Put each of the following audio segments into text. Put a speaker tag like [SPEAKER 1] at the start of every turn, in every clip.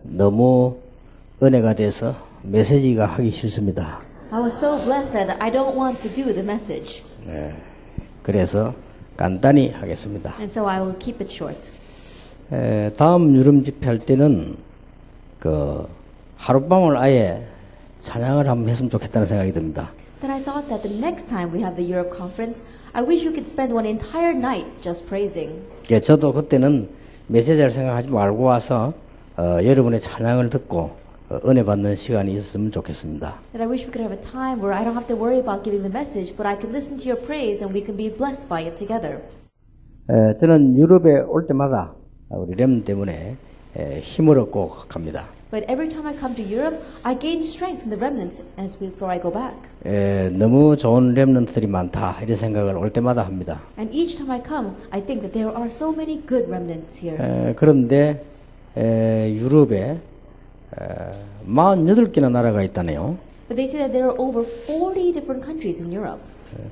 [SPEAKER 1] 너무 은혜가 돼서 메시지가 하기 싫습니다.
[SPEAKER 2] I was so blessed that I don't want to do the message.
[SPEAKER 1] 그래서 간단히 하겠습니다.
[SPEAKER 2] And so I will keep it short.
[SPEAKER 1] 다음 유름 집회할 때는 그 하룻밤을 아예 찬양을 한번 했으면 좋겠다는 생각이 듭니다.
[SPEAKER 2] Then I thought that the next time we have the Europe conference, I wish we could spend one entire night just praising.
[SPEAKER 1] 예, 저도 그때는 메시지를 생각하지 말고 와서 여러분의 찬양을 듣고 은혜 받는 시간이 있었으면 좋겠습니다.
[SPEAKER 2] And I wish we could have a time where I don't have to worry about giving the message, but I can listen to your praise and we can be blessed by it together.
[SPEAKER 1] 저는 유럽에 올 때마다 우리 렘 때문에 힘을 얻고 갑니다.
[SPEAKER 2] But every time I come to Europe, I gain strength from the remnants before I go back.
[SPEAKER 1] 너무 좋은 렘넌트들이 많다 이런 생각을 올 때마다 합니다.
[SPEAKER 2] And each time I come, I think that there are so many good remnants here.
[SPEAKER 1] 그런데 유럽에 48개나 나라가 있다네요.
[SPEAKER 2] But they say that there are over 40 different countries in Europe.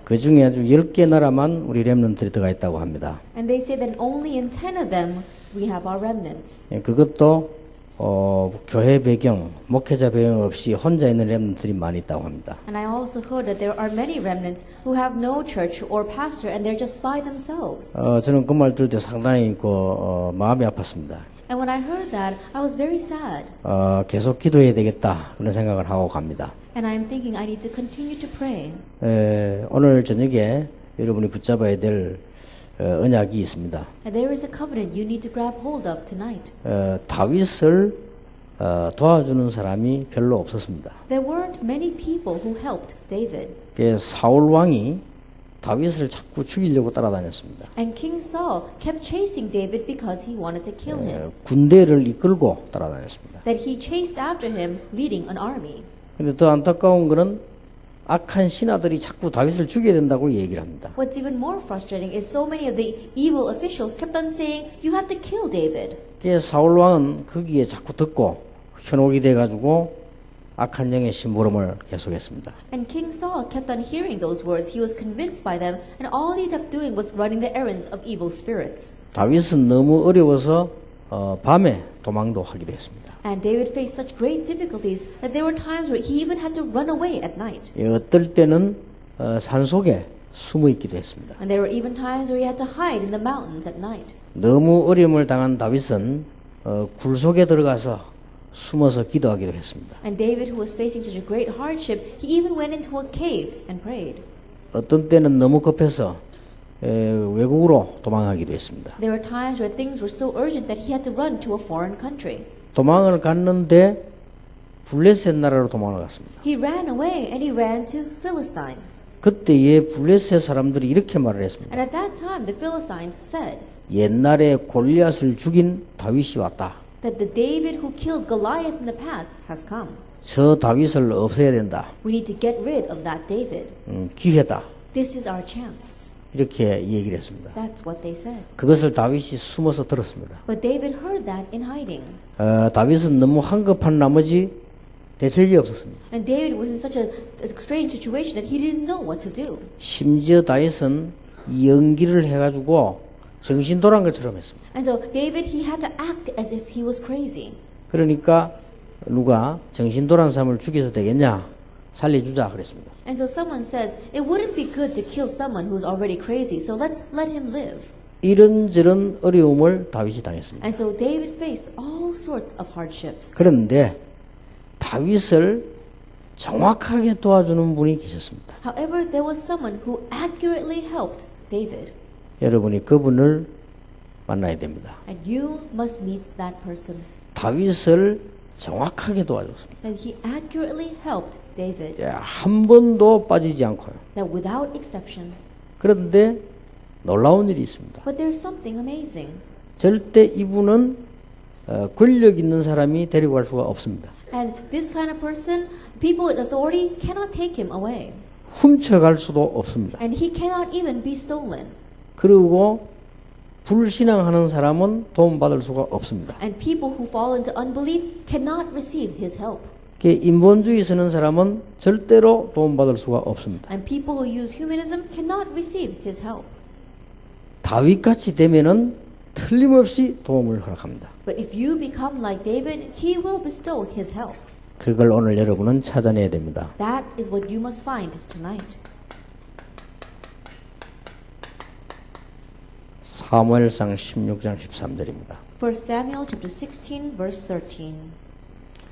[SPEAKER 1] 그 중에 아주 10개 나라만 우리 렘넌트들이 들어가 있다고 합니다.
[SPEAKER 2] And they say that only in 10 of them we have our remnants.
[SPEAKER 1] 그것도 교회 배경, 목회자 배경 없이 혼자 있는 렘넌트들이 많이 있다고 합니다.
[SPEAKER 2] And I also heard that there are many remnants who have no church or pastor and they're just by themselves.
[SPEAKER 1] 저는 그 말 들을 때 상당히 마음이 아팠습니다.
[SPEAKER 2] And when I heard that, I was very sad.
[SPEAKER 1] 계속 기도해야 되겠다 그런 생각을 하고 갑니다.
[SPEAKER 2] And I'm thinking I need to continue to pray.
[SPEAKER 1] 오늘 저녁에 여러분이 붙잡아야 될 언약이 있습니다.
[SPEAKER 2] And there is a covenant you need to grab hold of tonight.
[SPEAKER 1] 다윗을 도와주는 사람이 별로 없었습니다.
[SPEAKER 2] There weren't many people who helped David.
[SPEAKER 1] 사울 왕이 다윗을 자꾸 죽이려고 따라다녔습니다.
[SPEAKER 2] And King Saul kept chasing David because he wanted to kill him.
[SPEAKER 1] 군대를 이끌고 따라다녔습니다.
[SPEAKER 2] That he chased after him, leading an army.
[SPEAKER 1] 근데 더 안타까운 것은 악한 신하들이 자꾸 다윗을 죽여야 된다고 얘기를 합니다.
[SPEAKER 2] What's even more frustrating is so many of the evil officials kept on saying, you have to kill David.
[SPEAKER 1] 사울 왕은 거기에 자꾸 듣고 현혹이 돼가지고 악한 영의 심부름을 계속했습니다.
[SPEAKER 2] And King Saul kept on hearing those words. He was convinced by them, and all he kept doing was running the errands of evil spirits.
[SPEAKER 1] 다윗은 너무 어려워서 밤에 도망도 하기도 했습니다.
[SPEAKER 2] And David faced such great difficulties that there were times where he even had to run away at night.
[SPEAKER 1] 어떨 때는 산속에 숨어 있기도 했습니다.
[SPEAKER 2] And there were even times where he had to hide in the mountains at night.
[SPEAKER 1] 너무 어려움을 당한 다윗은 굴 속에 들어가서 숨어서 기도하기도 했습니다.
[SPEAKER 2] And David, who was facing such a great hardship, he even went into a cave and prayed.
[SPEAKER 1] 어떤 때는 너무 급해서 외국으로 도망하기도 했습니다.
[SPEAKER 2] There were times where things were so urgent that he had to run to a foreign country.
[SPEAKER 1] 도망을 갔는데 블레셋 나라로 도망을 갔습니다.
[SPEAKER 2] He ran away and he ran to Philistine.
[SPEAKER 1] 그때에 블레셋 사람들이 이렇게 말을 했습니다.
[SPEAKER 2] And at that time the Philistines said
[SPEAKER 1] 옛날에 골리앗을 죽인 다윗이 왔다.
[SPEAKER 2] that the David who killed Goliath in the past has come.
[SPEAKER 1] 저 다윗을 없애야 된다.
[SPEAKER 2] We need to get rid of that David.
[SPEAKER 1] 기회다.
[SPEAKER 2] This is our chance.
[SPEAKER 1] 이렇게 얘기를 했습니다.
[SPEAKER 2] That's what they said.
[SPEAKER 1] 그것을 다윗이 숨어서 들었습니다.
[SPEAKER 2] But David heard that in hiding.
[SPEAKER 1] 다윗은 너무 황급한 나머지 대책이 없었습니다.
[SPEAKER 2] And David was in such a strange situation that he didn't know what to do.
[SPEAKER 1] 심지어 다윗은 연기를 해가지고 정신 돌아온 것처럼 했습니다.
[SPEAKER 2] And so David, he had to act as if he was crazy.
[SPEAKER 1] 그러니까 누가 정신 돌아온 사람을 죽여서 되겠냐? 살려주자 그랬습니다.
[SPEAKER 2] And so someone says, it wouldn't be good to kill someone who's already crazy, so let's let him live.
[SPEAKER 1] 이런저런 어려움을 다윗이 당했습니다.
[SPEAKER 2] And so David faced all sorts of hardships.
[SPEAKER 1] 그런데 다윗을 정확하게 도와주는 분이 계셨습니다.
[SPEAKER 2] However, there was someone who accurately helped David.
[SPEAKER 1] 여러분이 그분을 만나야 됩니다.
[SPEAKER 2] And you must meet that person.
[SPEAKER 1] 다윗을 정확하게 도와줬습니다.
[SPEAKER 2] And he accurately helped David.
[SPEAKER 1] 한 번도 빠지지 않고요.
[SPEAKER 2] That without exception.
[SPEAKER 1] 그런데 놀라운 일이 있습니다.
[SPEAKER 2] But there's something amazing.
[SPEAKER 1] 절대 이분은 권력 있는 사람이 데리고 갈 수가 없습니다.
[SPEAKER 2] And this kind of person, people in authority cannot take him away.
[SPEAKER 1] 훔쳐갈 수도 없습니다.
[SPEAKER 2] And he cannot even be stolen.
[SPEAKER 1] 그리고 불신앙하는 사람은 도움받을 수가 없습니다.
[SPEAKER 2] And people who fall into unbelief cannot receive his help.
[SPEAKER 1] 인본주의 쓰는 사람은 절대로 도움받을 수가 없습니다.
[SPEAKER 2] And people who use humanism cannot receive his help.
[SPEAKER 1] 다윗같이 되면은 틀림없이 도움을 허락합니다.
[SPEAKER 2] But if you become like David, he will bestow his help.
[SPEAKER 1] 그걸 오늘 여러분은 찾아내야 됩니다.
[SPEAKER 2] That is what you must find tonight.
[SPEAKER 1] 사무엘상 16장 13절입니다.
[SPEAKER 2] 1 Samuel chapter 16 verse 13.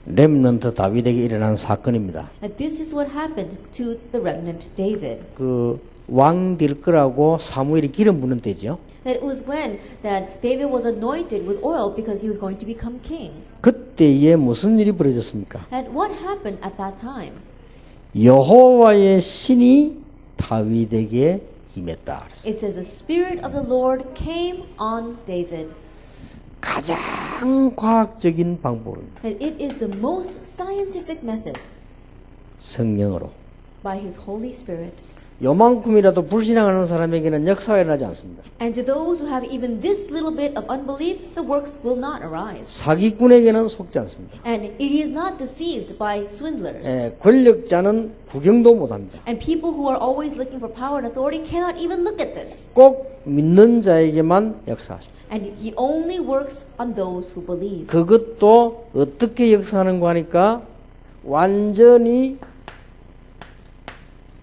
[SPEAKER 1] 렘넌트 다윗에게 일어난 사건입니다.
[SPEAKER 2] And this is what happened to the remnant David.
[SPEAKER 1] 그 왕 될 거라고 사무엘이 기름 붓는 때죠.
[SPEAKER 2] That it was when that David was anointed with oil because he was going to become king.
[SPEAKER 1] 그때에 무슨 일이 벌어졌습니까?
[SPEAKER 2] And what happened at that time?
[SPEAKER 1] 여호와의 신이 다윗에게 임했다.
[SPEAKER 2] It says the Spirit of the Lord came on David.
[SPEAKER 1] 가장 과학적인 방법입니다.
[SPEAKER 2] And it is the most scientific method
[SPEAKER 1] 성령으로.
[SPEAKER 2] by His Holy Spirit.
[SPEAKER 1] 요만큼이라도 불신앙하는 사람에게는 역사가 일어나지 않습니다.
[SPEAKER 2] And to those who have even this little bit of unbelief, the works will not arise.
[SPEAKER 1] 사기꾼에게는 속지 않습니다.
[SPEAKER 2] And it is not deceived by swindlers.
[SPEAKER 1] 권력자는 구경도 못합니다.
[SPEAKER 2] And people who are always looking for power and authority cannot even look at this.
[SPEAKER 1] 꼭 믿는 자에게만 역사하십니다.
[SPEAKER 2] And He only works on those who believe.
[SPEAKER 1] 그것도 어떻게 역사하는가 하니까 완전히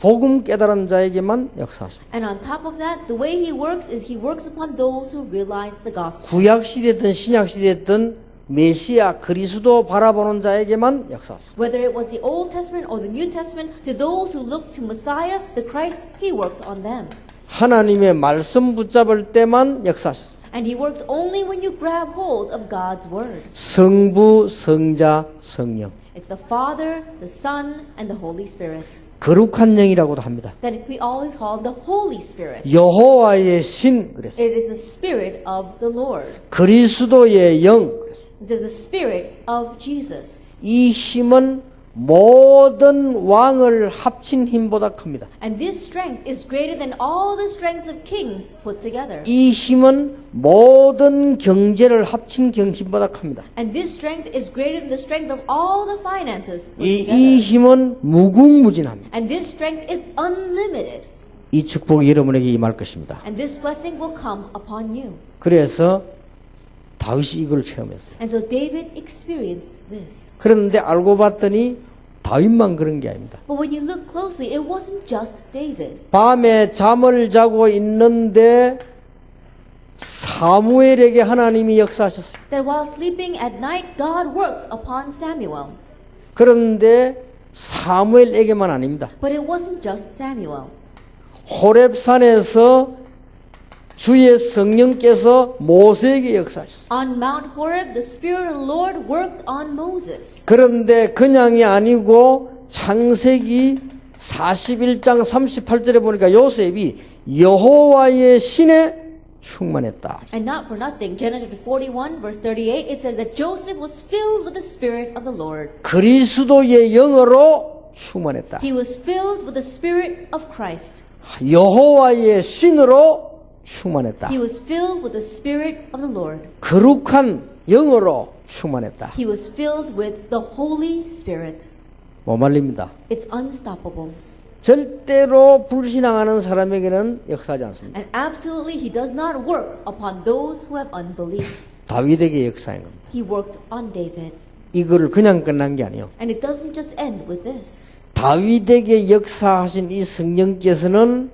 [SPEAKER 1] 복음 깨달은 자에게만 역사하십니다.
[SPEAKER 2] And on top of that, the way He works is He works upon those who realize the gospel.
[SPEAKER 1] 구약 시대든 신약 시대든 메시아 그리스도 바라보는 자에게만 역사하십니다.
[SPEAKER 2] Whether it was the Old Testament or the New Testament, to those who look to Messiah, the Christ, He worked on them.
[SPEAKER 1] 하나님의 말씀 붙잡을 때만 역사하셨습니다.
[SPEAKER 2] And He works only when you grab hold of God's word.
[SPEAKER 1] 성부, 성자, 성령.
[SPEAKER 2] It's the Father, the Son, and the Holy Spirit.
[SPEAKER 1] 거룩한 영이라고도 합니다.
[SPEAKER 2] That we always call the Holy Spirit.
[SPEAKER 1] 여호와의 신 그랬습니다.
[SPEAKER 2] It is the Spirit of the Lord.
[SPEAKER 1] 그리스도의 영 그랬습니다.
[SPEAKER 2] It is the Spirit of Jesus.
[SPEAKER 1] 이 힘은 모든 왕을 합친 힘보다 큽니다.
[SPEAKER 2] And this strength is greater than all the strengths of kings put together.
[SPEAKER 1] 이 힘은 모든 경제를 합친 힘보다 큽니다.
[SPEAKER 2] And this strength is greater than the strength of all the finances put
[SPEAKER 1] 이
[SPEAKER 2] together.
[SPEAKER 1] 힘은 무궁무진합니다.
[SPEAKER 2] And this strength is unlimited.
[SPEAKER 1] 이 축복이 여러분에게 임할 것입니다.
[SPEAKER 2] And this blessing will come upon you.
[SPEAKER 1] 그래서 다윗이 이걸 체험했어요.
[SPEAKER 2] And so David experienced this.
[SPEAKER 1] 그런데 알고 봤더니 다윗만 그런 게 아닙니다.
[SPEAKER 2] But when you look closely, it wasn't just David.
[SPEAKER 1] 밤에 잠을 자고 있는데 사무엘에게 하나님이 역사하셨어요.
[SPEAKER 2] That while sleeping at night, God worked upon Samuel.
[SPEAKER 1] 그런데 사무엘에게만 아닙니다.
[SPEAKER 2] But it wasn't just Samuel.
[SPEAKER 1] 호렙산에서 주의 성령께서 모세에게 역사하셨어요.
[SPEAKER 2] On Mount Horeb, the Spirit of the Lord worked on Moses.
[SPEAKER 1] 그런데 그냥이 아니고 창세기 41장 38절에 보니까 요셉이 여호와의 신에 충만했다.
[SPEAKER 2] And not for nothing, Genesis 41 verse 38, it says that Joseph was filled with the Spirit of the Lord.
[SPEAKER 1] 그리스도의 영으로 충만했다.
[SPEAKER 2] He was filled with the Spirit of Christ.
[SPEAKER 1] 여호와의 신으로 충만했다.
[SPEAKER 2] He was filled with the Spirit of the Lord.
[SPEAKER 1] 거룩한 영으로 충만했다.
[SPEAKER 2] He was filled with the Holy Spirit.
[SPEAKER 1] 못 말립니다.
[SPEAKER 2] It's unstoppable.
[SPEAKER 1] 절대로 불신앙하는 사람에게는 역사하지 않습니다.
[SPEAKER 2] And absolutely, He does not work upon those who have unbelief.
[SPEAKER 1] 다윗에게 역사한 겁니다.
[SPEAKER 2] He worked on David.
[SPEAKER 1] 이거를 그냥 끝난 게 아니에요.
[SPEAKER 2] And it doesn't just end with this.
[SPEAKER 1] 다윗에게 역사하신 이 성령께서는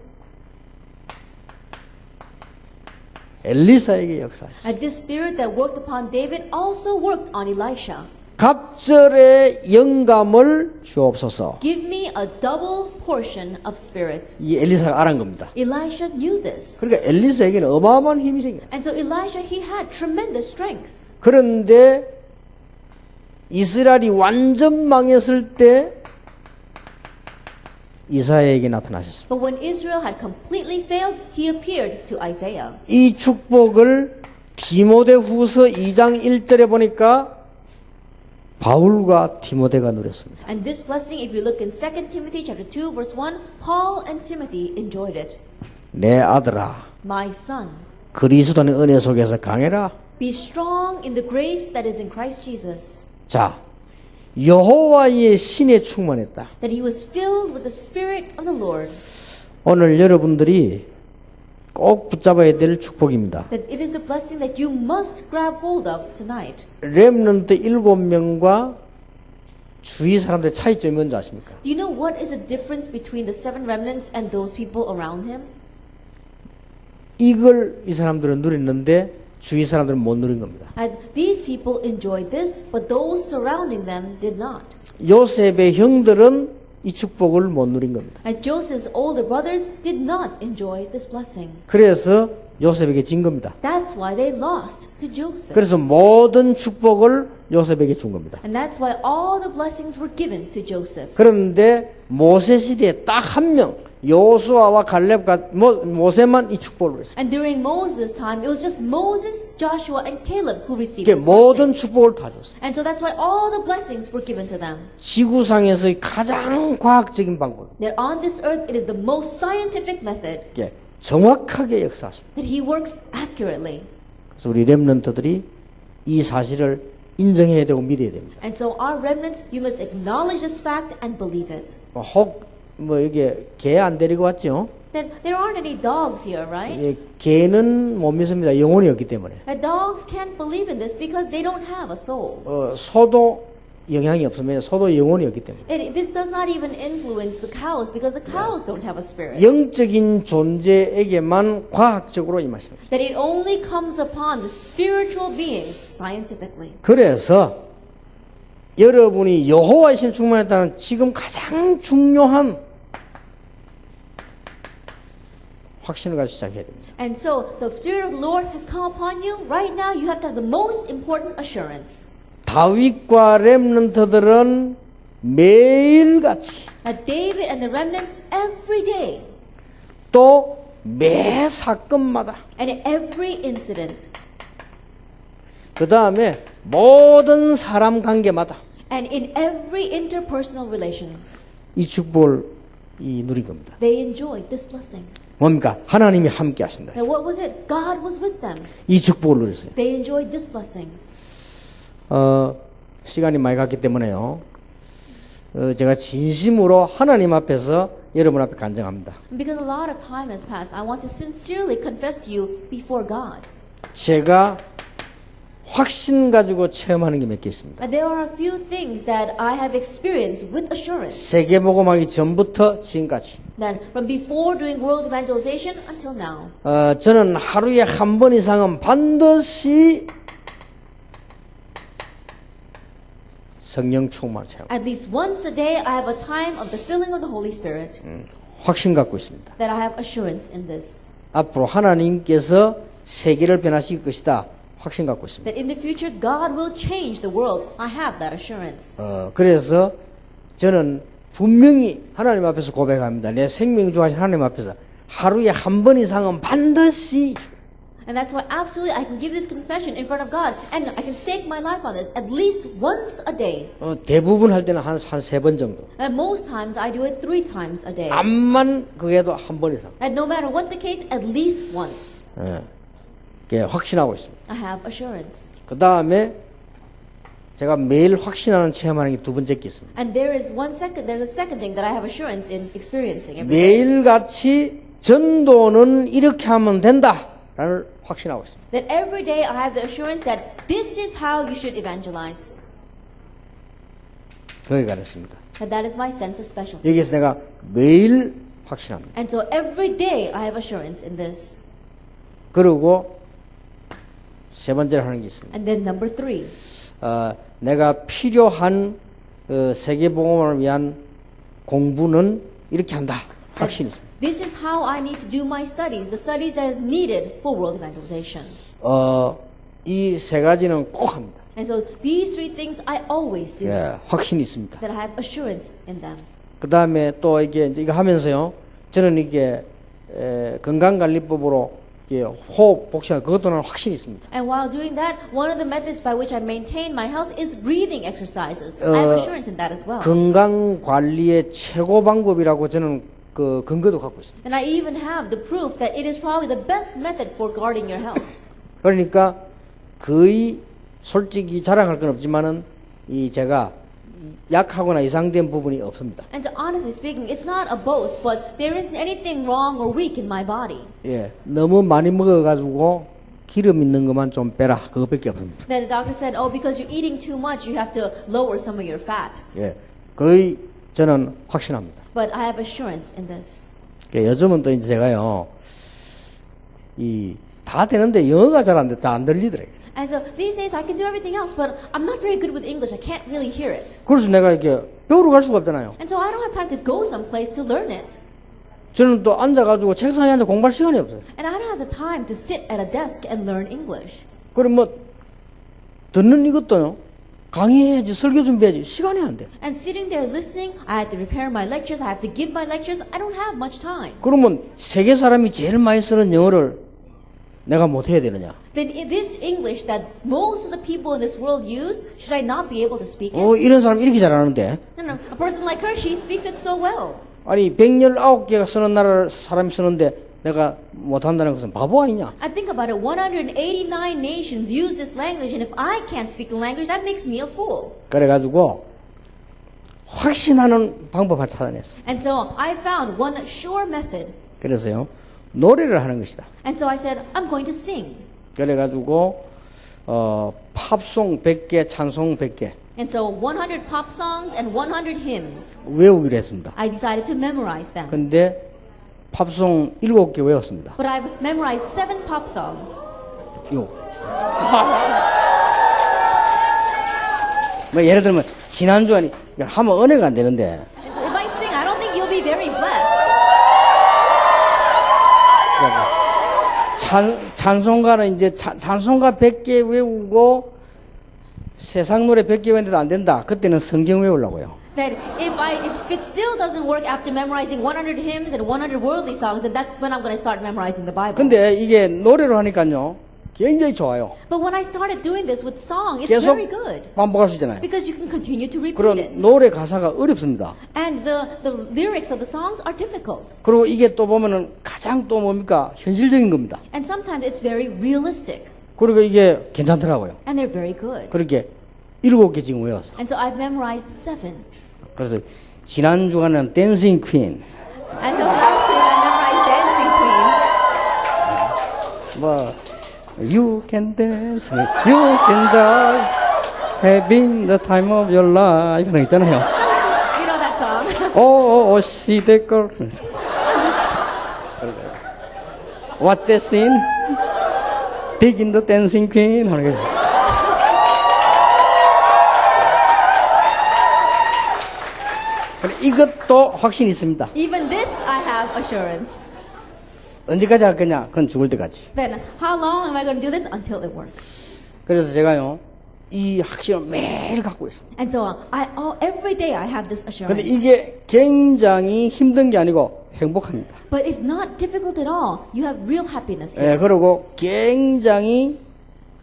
[SPEAKER 1] 엘리사에게 역사하셨어요.
[SPEAKER 2] And this Spirit that worked upon David also worked on Elisha.
[SPEAKER 1] 갑절의 영감을 주옵소서.
[SPEAKER 2] Give me a double portion of Spirit.
[SPEAKER 1] 이 엘리사가 알은 겁니다.
[SPEAKER 2] Elisha knew this.
[SPEAKER 1] 그러니까 엘리사에게는 어마어마한 힘이 생겨요.
[SPEAKER 2] And so Elisha, he had tremendous strength.
[SPEAKER 1] 그런데 이스라엘이 완전 망했을 때 이사야에게 나타나셨습니다.
[SPEAKER 2] But when Israel had completely failed, he appeared to Isaiah.
[SPEAKER 1] 이 축복을 디모데후서 2장 1절에 보니까 바울과 디모데가 누렸습니다.
[SPEAKER 2] And this blessing, if you look in 2 Timothy chapter 2 verse 1, Paul and Timothy enjoyed it.
[SPEAKER 1] 내 아들아,
[SPEAKER 2] My son,
[SPEAKER 1] 그리스도의 은혜 속에서 강해라.
[SPEAKER 2] be strong in the grace that is in Christ Jesus.
[SPEAKER 1] 자, 여호와의 신에 충만했다.
[SPEAKER 2] That he was filled with the Spirit of the Lord.
[SPEAKER 1] 오늘 여러분들이 꼭 붙잡아야 될 축복입니다.
[SPEAKER 2] That it is the blessing that you must grab hold of tonight.
[SPEAKER 1] 렘넌트 7명과 주위 사람들의 차이점이 뭔지 아십니까?
[SPEAKER 2] Do you know what is the difference between the 7 remnants and those people around him?
[SPEAKER 1] 이걸 이 사람들은 누렸는데 주위 사람들은 못 누린 겁니다.
[SPEAKER 2] And these people enjoyed this, but those surrounding them did not.
[SPEAKER 1] 요셉의 형들은 이 축복을 못 누린 겁니다.
[SPEAKER 2] And Joseph's older brothers did not enjoy this blessing.
[SPEAKER 1] 그래서 요셉에게 진 겁니다.
[SPEAKER 2] That's why they lost to Joseph.
[SPEAKER 1] 그래서 모든 축복을 요셉에게 준 겁니다.
[SPEAKER 2] And that's why all the blessings were given to Joseph.
[SPEAKER 1] 그런데 모세 시대에 딱 한 명, 요수아와 갈렙과 모세만 이 축복을 누렸습니다.
[SPEAKER 2] And during Moses' time, it was just Moses, Joshua, and Caleb who received
[SPEAKER 1] 이게
[SPEAKER 2] this
[SPEAKER 1] 모든
[SPEAKER 2] blessing.
[SPEAKER 1] 축복을 다 줬습니다.
[SPEAKER 2] And so that's why all the blessings were given to them.
[SPEAKER 1] 지구상에서의 가장 과학적인 방법,
[SPEAKER 2] That on this earth, it is the most scientific method
[SPEAKER 1] 이게 정확하게 역사하십니다.
[SPEAKER 2] that he works accurately.
[SPEAKER 1] 그래서 우리 렘넌트들이 이 사실을 인정해야 되고 믿어야 됩니다.
[SPEAKER 2] And so our remnants, you must acknowledge this fact and believe it.
[SPEAKER 1] 혹 이게 개 안 데리고 왔죠?
[SPEAKER 2] That there aren't any dogs here, right?
[SPEAKER 1] 예, 개는 못 믿습니다. 영혼이 없기 때문에.
[SPEAKER 2] The dogs can't believe in this because they don't have a soul.
[SPEAKER 1] 소도 영향이 없으면 소도 영혼이 없기 때문에.
[SPEAKER 2] This does not even influence the cows because the cows don't have a spirit.
[SPEAKER 1] 영적인 존재에게만 과학적으로 임하시는 것입니다.
[SPEAKER 2] That it only comes upon the spiritual beings scientifically.
[SPEAKER 1] 그래서 여러분이 여호와의 신을 충만했다는 지금 가장 중요한 확신을 가지고 시작해야 됩니다.
[SPEAKER 2] And so the Spirit of the Lord has come upon you. Right now you have to have the most important assurance.
[SPEAKER 1] 다윗과 렘넌트들은 매일같이
[SPEAKER 2] That David and the remnants every day
[SPEAKER 1] 또 매 사건마다
[SPEAKER 2] and every incident
[SPEAKER 1] 그 다음에 모든 사람 관계마다
[SPEAKER 2] and in every interpersonal relation
[SPEAKER 1] 이 축복을 누린 겁니다.
[SPEAKER 2] they enjoyed this blessing.
[SPEAKER 1] 뭡니까? 하나님이 함께 하신다.
[SPEAKER 2] Now what was it? God was with them.
[SPEAKER 1] 이 축복을 누렸어요.
[SPEAKER 2] They enjoyed this blessing.
[SPEAKER 1] 시간이 많이 갔기 때문에요. 제가 진심으로 하나님 앞에서 여러분 앞에 간증합니다.
[SPEAKER 2] Because a lot of time has passed, I want to sincerely confess to you before God.
[SPEAKER 1] 제가 확신 가지고 체험하는 게 몇 개 있습니다.
[SPEAKER 2] And there are a few things that I have experienced with assurance.
[SPEAKER 1] 세계복음하기 전부터 지금까지.
[SPEAKER 2] That from before doing world evangelization until now,
[SPEAKER 1] 저는 하루에 한 번 이상은 반드시 성령 충만 체험.
[SPEAKER 2] at least once a day, I have a time of the filling of the Holy Spirit.
[SPEAKER 1] 확신 갖고 있습니다.
[SPEAKER 2] That I have assurance in this.
[SPEAKER 1] 앞으로 하나님께서 세계를 변화시킬 것이다. 확신 갖고 있습니다.
[SPEAKER 2] That in the future, God will change the world. I have that assurance.
[SPEAKER 1] 그래서 저는 분명히 하나님 앞에서 고백합니다. 내 생명 주하신 하나님 앞에서 하루에 한 번 이상은 반드시
[SPEAKER 2] And that's why absolutely I can give this confession in front of God. And I can stake my life on this at least once a day.
[SPEAKER 1] 대부분 할 때는 한 세 번 정도.
[SPEAKER 2] And most times I do it 3 times a day.
[SPEAKER 1] 암만 그게도 한 번 이상.
[SPEAKER 2] And no matter what the case, at least once.
[SPEAKER 1] 확신하고 있습니다.
[SPEAKER 2] I have assurance.
[SPEAKER 1] 그 다음에 제가 매일 확신하는 체험하는 게 두 번째 게 있습니다.
[SPEAKER 2] And there's a second thing that I have assurance in experiencing every day.
[SPEAKER 1] 매일같이 전도는 이렇게 하면 된다라는 확신하고 있습니다.
[SPEAKER 2] That every day I have the assurance that this is how you should evangelize.
[SPEAKER 1] 거기에 관했습니다.
[SPEAKER 2] That is my sense of specialty.
[SPEAKER 1] 여기서 내가 매일 확신합니다.
[SPEAKER 2] And so every day I have assurance in this.
[SPEAKER 1] 그리고 세 번째로 하는 게 있습니다.
[SPEAKER 2] And then number 3.
[SPEAKER 1] 내가 필요한 세계복음을 위한 공부는 이렇게 한다. 확신이 있습니다.
[SPEAKER 2] This is how I need to do my studies, the studies that is needed for world evangelization.
[SPEAKER 1] 이 세 가지는 꼭 합니다.
[SPEAKER 2] And so these 3 things I always do.
[SPEAKER 1] 확신이 있습니다.
[SPEAKER 2] That I have assurance in them.
[SPEAKER 1] 그 다음에 또 이게 이제 이거 하면서요, 저는 이게 건강관리법으로 호흡, 복싱 그것도 는 확신이 있습니다.
[SPEAKER 2] And while doing that, one of the methods by which I maintain my health is breathing exercises. I have assurance in that as well.
[SPEAKER 1] 건강 관리의 최고 방법이라고 저는 그 근거도 갖고 있습니다.
[SPEAKER 2] And I even have the proof that it is probably the best method for guarding your health.
[SPEAKER 1] 그러니까 거의 솔직히 자랑할 건 없지만은 제가 약하거나 이상된 부분이 없습니다.
[SPEAKER 2] And so honestly speaking, it's not a boast, but there isn't anything wrong or weak in my body.
[SPEAKER 1] 예, 너무 많이 먹어가지고 기름 있는 것만 좀 빼라. 그것밖에 없습니다.
[SPEAKER 2] Then the doctor said, oh, because you're eating too much, you have to lower some of your fat.
[SPEAKER 1] 예, 거의 저는 확신합니다.
[SPEAKER 2] But I have assurance in this.
[SPEAKER 1] 예, 요즘은 또 이제 제가요, 다 되는데 영어가 잘 안 들리더라고요.
[SPEAKER 2] And so these days I can do everything else, but I'm not very good with English. I can't really hear it.
[SPEAKER 1] 그래서 내가 이렇게 배우러 갈 수가 없잖아요.
[SPEAKER 2] And so I don't have time to go someplace to learn it.
[SPEAKER 1] 저는 또 앉아가지고 책상에 앉아 공부할 시간이 없어요.
[SPEAKER 2] And I don't have the time to sit at a desk and learn English.
[SPEAKER 1] 그럼 뭐 듣는 이것도요, 강의해야지, 설교 준비해야지, 시간이 안 돼.
[SPEAKER 2] And sitting there listening, I have to prepare my lectures, I have to give my lectures. I don't have much time.
[SPEAKER 1] 그러면 세계 사람이 제일 많이 쓰는 영어를 내가 못해야 되느냐?
[SPEAKER 2] Then in this English that most of the people in this world use, should I not be able to speak it?
[SPEAKER 1] 이런 사람 이렇게 잘하는데.
[SPEAKER 2] No, a person like her, she speaks it so well.
[SPEAKER 1] 아니 119개가 쓰는 나라를 사람이 쓰는데 내가 못한다는 것은 바보 아니냐?
[SPEAKER 2] I think about it, 189 nations use this language, and if I can't speak the language, that makes me a fool.
[SPEAKER 1] 그래가지고 확신하는 방법을 찾아냈어.
[SPEAKER 2] And so I found one sure method.
[SPEAKER 1] 그래서요, 노래를 하는 것이다.
[SPEAKER 2] And so I said, I'm going to sing.
[SPEAKER 1] 그래가지고 팝송 100개, 찬송 100개
[SPEAKER 2] And so 100 pop songs and 100 hymns.
[SPEAKER 1] 외우기로 했습니다.
[SPEAKER 2] I decided to memorize them.
[SPEAKER 1] 근데 팝송 7개 외웠습니다.
[SPEAKER 2] But I've memorized 7 pop songs.
[SPEAKER 1] 요. 뭐 예를 들면 지난주 아니 하면 은혜가 안 되는데
[SPEAKER 2] If I sing, I don't think you'll be very blessed.
[SPEAKER 1] 찬송가는 이제 찬송가 100개 외우고 세상 노래 100개 외우는데도 안 된다. 그때는 성경 외우려고요.
[SPEAKER 2] That if it still doesn't work after memorizing 100 hymns and 100 worldly songs, then that's when I'm going to start memorizing the Bible.
[SPEAKER 1] 근데 이게 노래로 하니까요, 굉장히 좋아요.
[SPEAKER 2] But when I started doing this with song, it's
[SPEAKER 1] 계속
[SPEAKER 2] very good.
[SPEAKER 1] 반복할 수 있잖아요.
[SPEAKER 2] Because you can continue to repeat
[SPEAKER 1] 그런
[SPEAKER 2] it.
[SPEAKER 1] 노래 가사가 어렵습니다.
[SPEAKER 2] And the lyrics of the songs are difficult.
[SPEAKER 1] 그리고 이게 또 보면은 가장 또 뭡니까? 현실적인 겁니다.
[SPEAKER 2] And sometimes it's very realistic.
[SPEAKER 1] 그리고 이게 괜찮더라고요.
[SPEAKER 2] And they're very good.
[SPEAKER 1] 그렇게 7개 지금 외웠어.
[SPEAKER 2] And so I've memorized 7.
[SPEAKER 1] 그래서 지난 주간은 댄싱 퀸,
[SPEAKER 2] And so last week I memorized Dancing Queen.
[SPEAKER 1] 뭐 You can dance, you can jive, having the time of your life 하는 거 있잖아요.
[SPEAKER 2] You know that song?
[SPEAKER 1] 오 시대 걸. What's that scene? Digging the dancing queen 하는 거. 이것도 확신이 있습니다.
[SPEAKER 2] Even this I have assurance.
[SPEAKER 1] 언제까지 할 거냐? 그건 죽을 때까지.
[SPEAKER 2] Then how long am I going to do this? Until it works.
[SPEAKER 1] 그래서 제가요, 이 확신을 매일 갖고 있습니다.
[SPEAKER 2] And so every day I have this
[SPEAKER 1] 근데
[SPEAKER 2] assurance.
[SPEAKER 1] 이게 굉장히 힘든 게 아니고 행복합니다.
[SPEAKER 2] But it's not difficult at all. You have real happiness
[SPEAKER 1] 예,
[SPEAKER 2] here.
[SPEAKER 1] 그리고 굉장히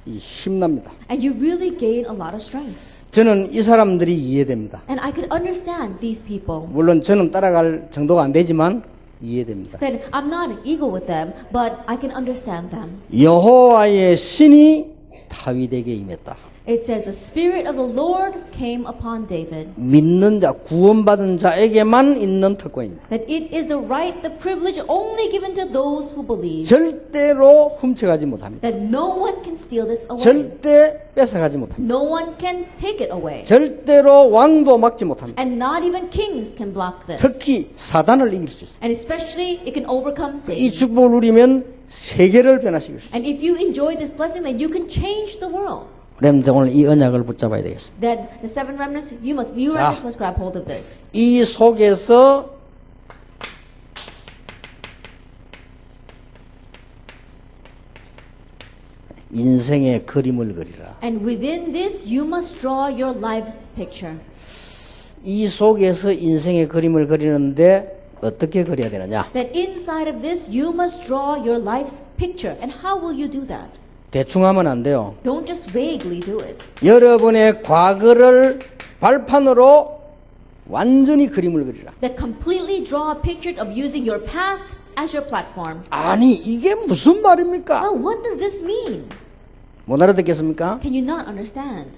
[SPEAKER 1] 힘납니다.
[SPEAKER 2] And you really gain a lot of strength.
[SPEAKER 1] 저는 이 사람들이 이해됩니다.
[SPEAKER 2] And I could understand these people.
[SPEAKER 1] 물론 저는 따라갈 정도가 안 되지만 이해됩니다.
[SPEAKER 2] Then I'm not equal with them, but I can understand them.
[SPEAKER 1] 여호와의 신이 다윗에게 임했다.
[SPEAKER 2] It says the Spirit of the Lord came upon David.
[SPEAKER 1] 믿는 자, 구원받은 자에게만 있는 특권입니다.
[SPEAKER 2] That it is the right, the privilege only given to those who believe.
[SPEAKER 1] 절대로 훔쳐가지 못합니다.
[SPEAKER 2] That no one can steal this away.
[SPEAKER 1] 절대 뺏어가지 못합니다.
[SPEAKER 2] No one can take it away.
[SPEAKER 1] 절대로 왕도 막지 못합니다.
[SPEAKER 2] And not even kings can block this.
[SPEAKER 1] 특히 사단을 이길 수 있습니다.
[SPEAKER 2] And especially it can overcome
[SPEAKER 1] 이
[SPEAKER 2] Satan.
[SPEAKER 1] 축복을 누리면 세계를 변화시킬 수 있습니다.
[SPEAKER 2] And if you enjoy this blessing, then you can change the world.
[SPEAKER 1] 그런데 오늘 이 언약을 붙잡아야 되겠습니다.
[SPEAKER 2] That the 7 remnants, you remnants must grab hold of this.
[SPEAKER 1] 이 속에서 인생의 그림을 그리라.
[SPEAKER 2] And within this, you must draw your life's picture.
[SPEAKER 1] 이 속에서 인생의 그림을 그리는데 어떻게 그려야 되느냐?
[SPEAKER 2] That inside of this, you must draw your life's picture. And how will you do that?
[SPEAKER 1] 대충 하면 안 돼요.
[SPEAKER 2] Don't just vaguely do it.
[SPEAKER 1] 여러분의 과거를 발판으로 완전히 그림을 그리라.
[SPEAKER 2] That completely draw a picture of using your past as your platform.
[SPEAKER 1] 아니 이게 무슨 말입니까?
[SPEAKER 2] Well, what does this mean?
[SPEAKER 1] 못 알아듣겠습니까?
[SPEAKER 2] Can you not understand?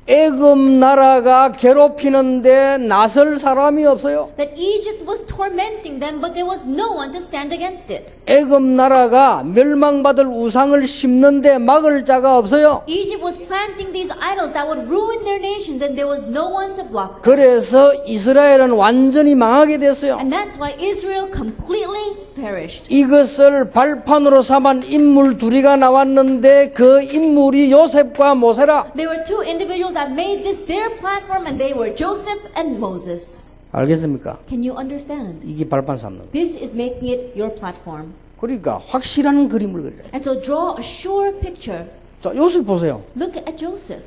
[SPEAKER 1] 애굽 나라가 괴롭히는데 나설 사람이 없어요.
[SPEAKER 2] That Egypt was tormenting them, but there was no one to stand against it.
[SPEAKER 1] 애굽 나라가 멸망받을 우상을 심는데 막을 자가 없어요.
[SPEAKER 2] Egypt was planting these idols that would ruin their nations, and there was no one to block them.
[SPEAKER 1] 그래서 이스라엘은 완전히 망하게 됐어요.
[SPEAKER 2] And that's why Israel completely perished.
[SPEAKER 1] 이것을 발판으로 삼은 인물 둘이가 나왔는데 그 인물이 요셉과 모세라.
[SPEAKER 2] There were two individuals that made this their platform, and they were Joseph and Moses.
[SPEAKER 1] 알겠습니까?
[SPEAKER 2] Can you understand?
[SPEAKER 1] 이게 발판 삼는 거.
[SPEAKER 2] This is making it your platform.
[SPEAKER 1] 그러니까 확실한 그림을 그리라.
[SPEAKER 2] And so draw a sure picture.
[SPEAKER 1] 자, 요셉 보세요.
[SPEAKER 2] Look at Joseph.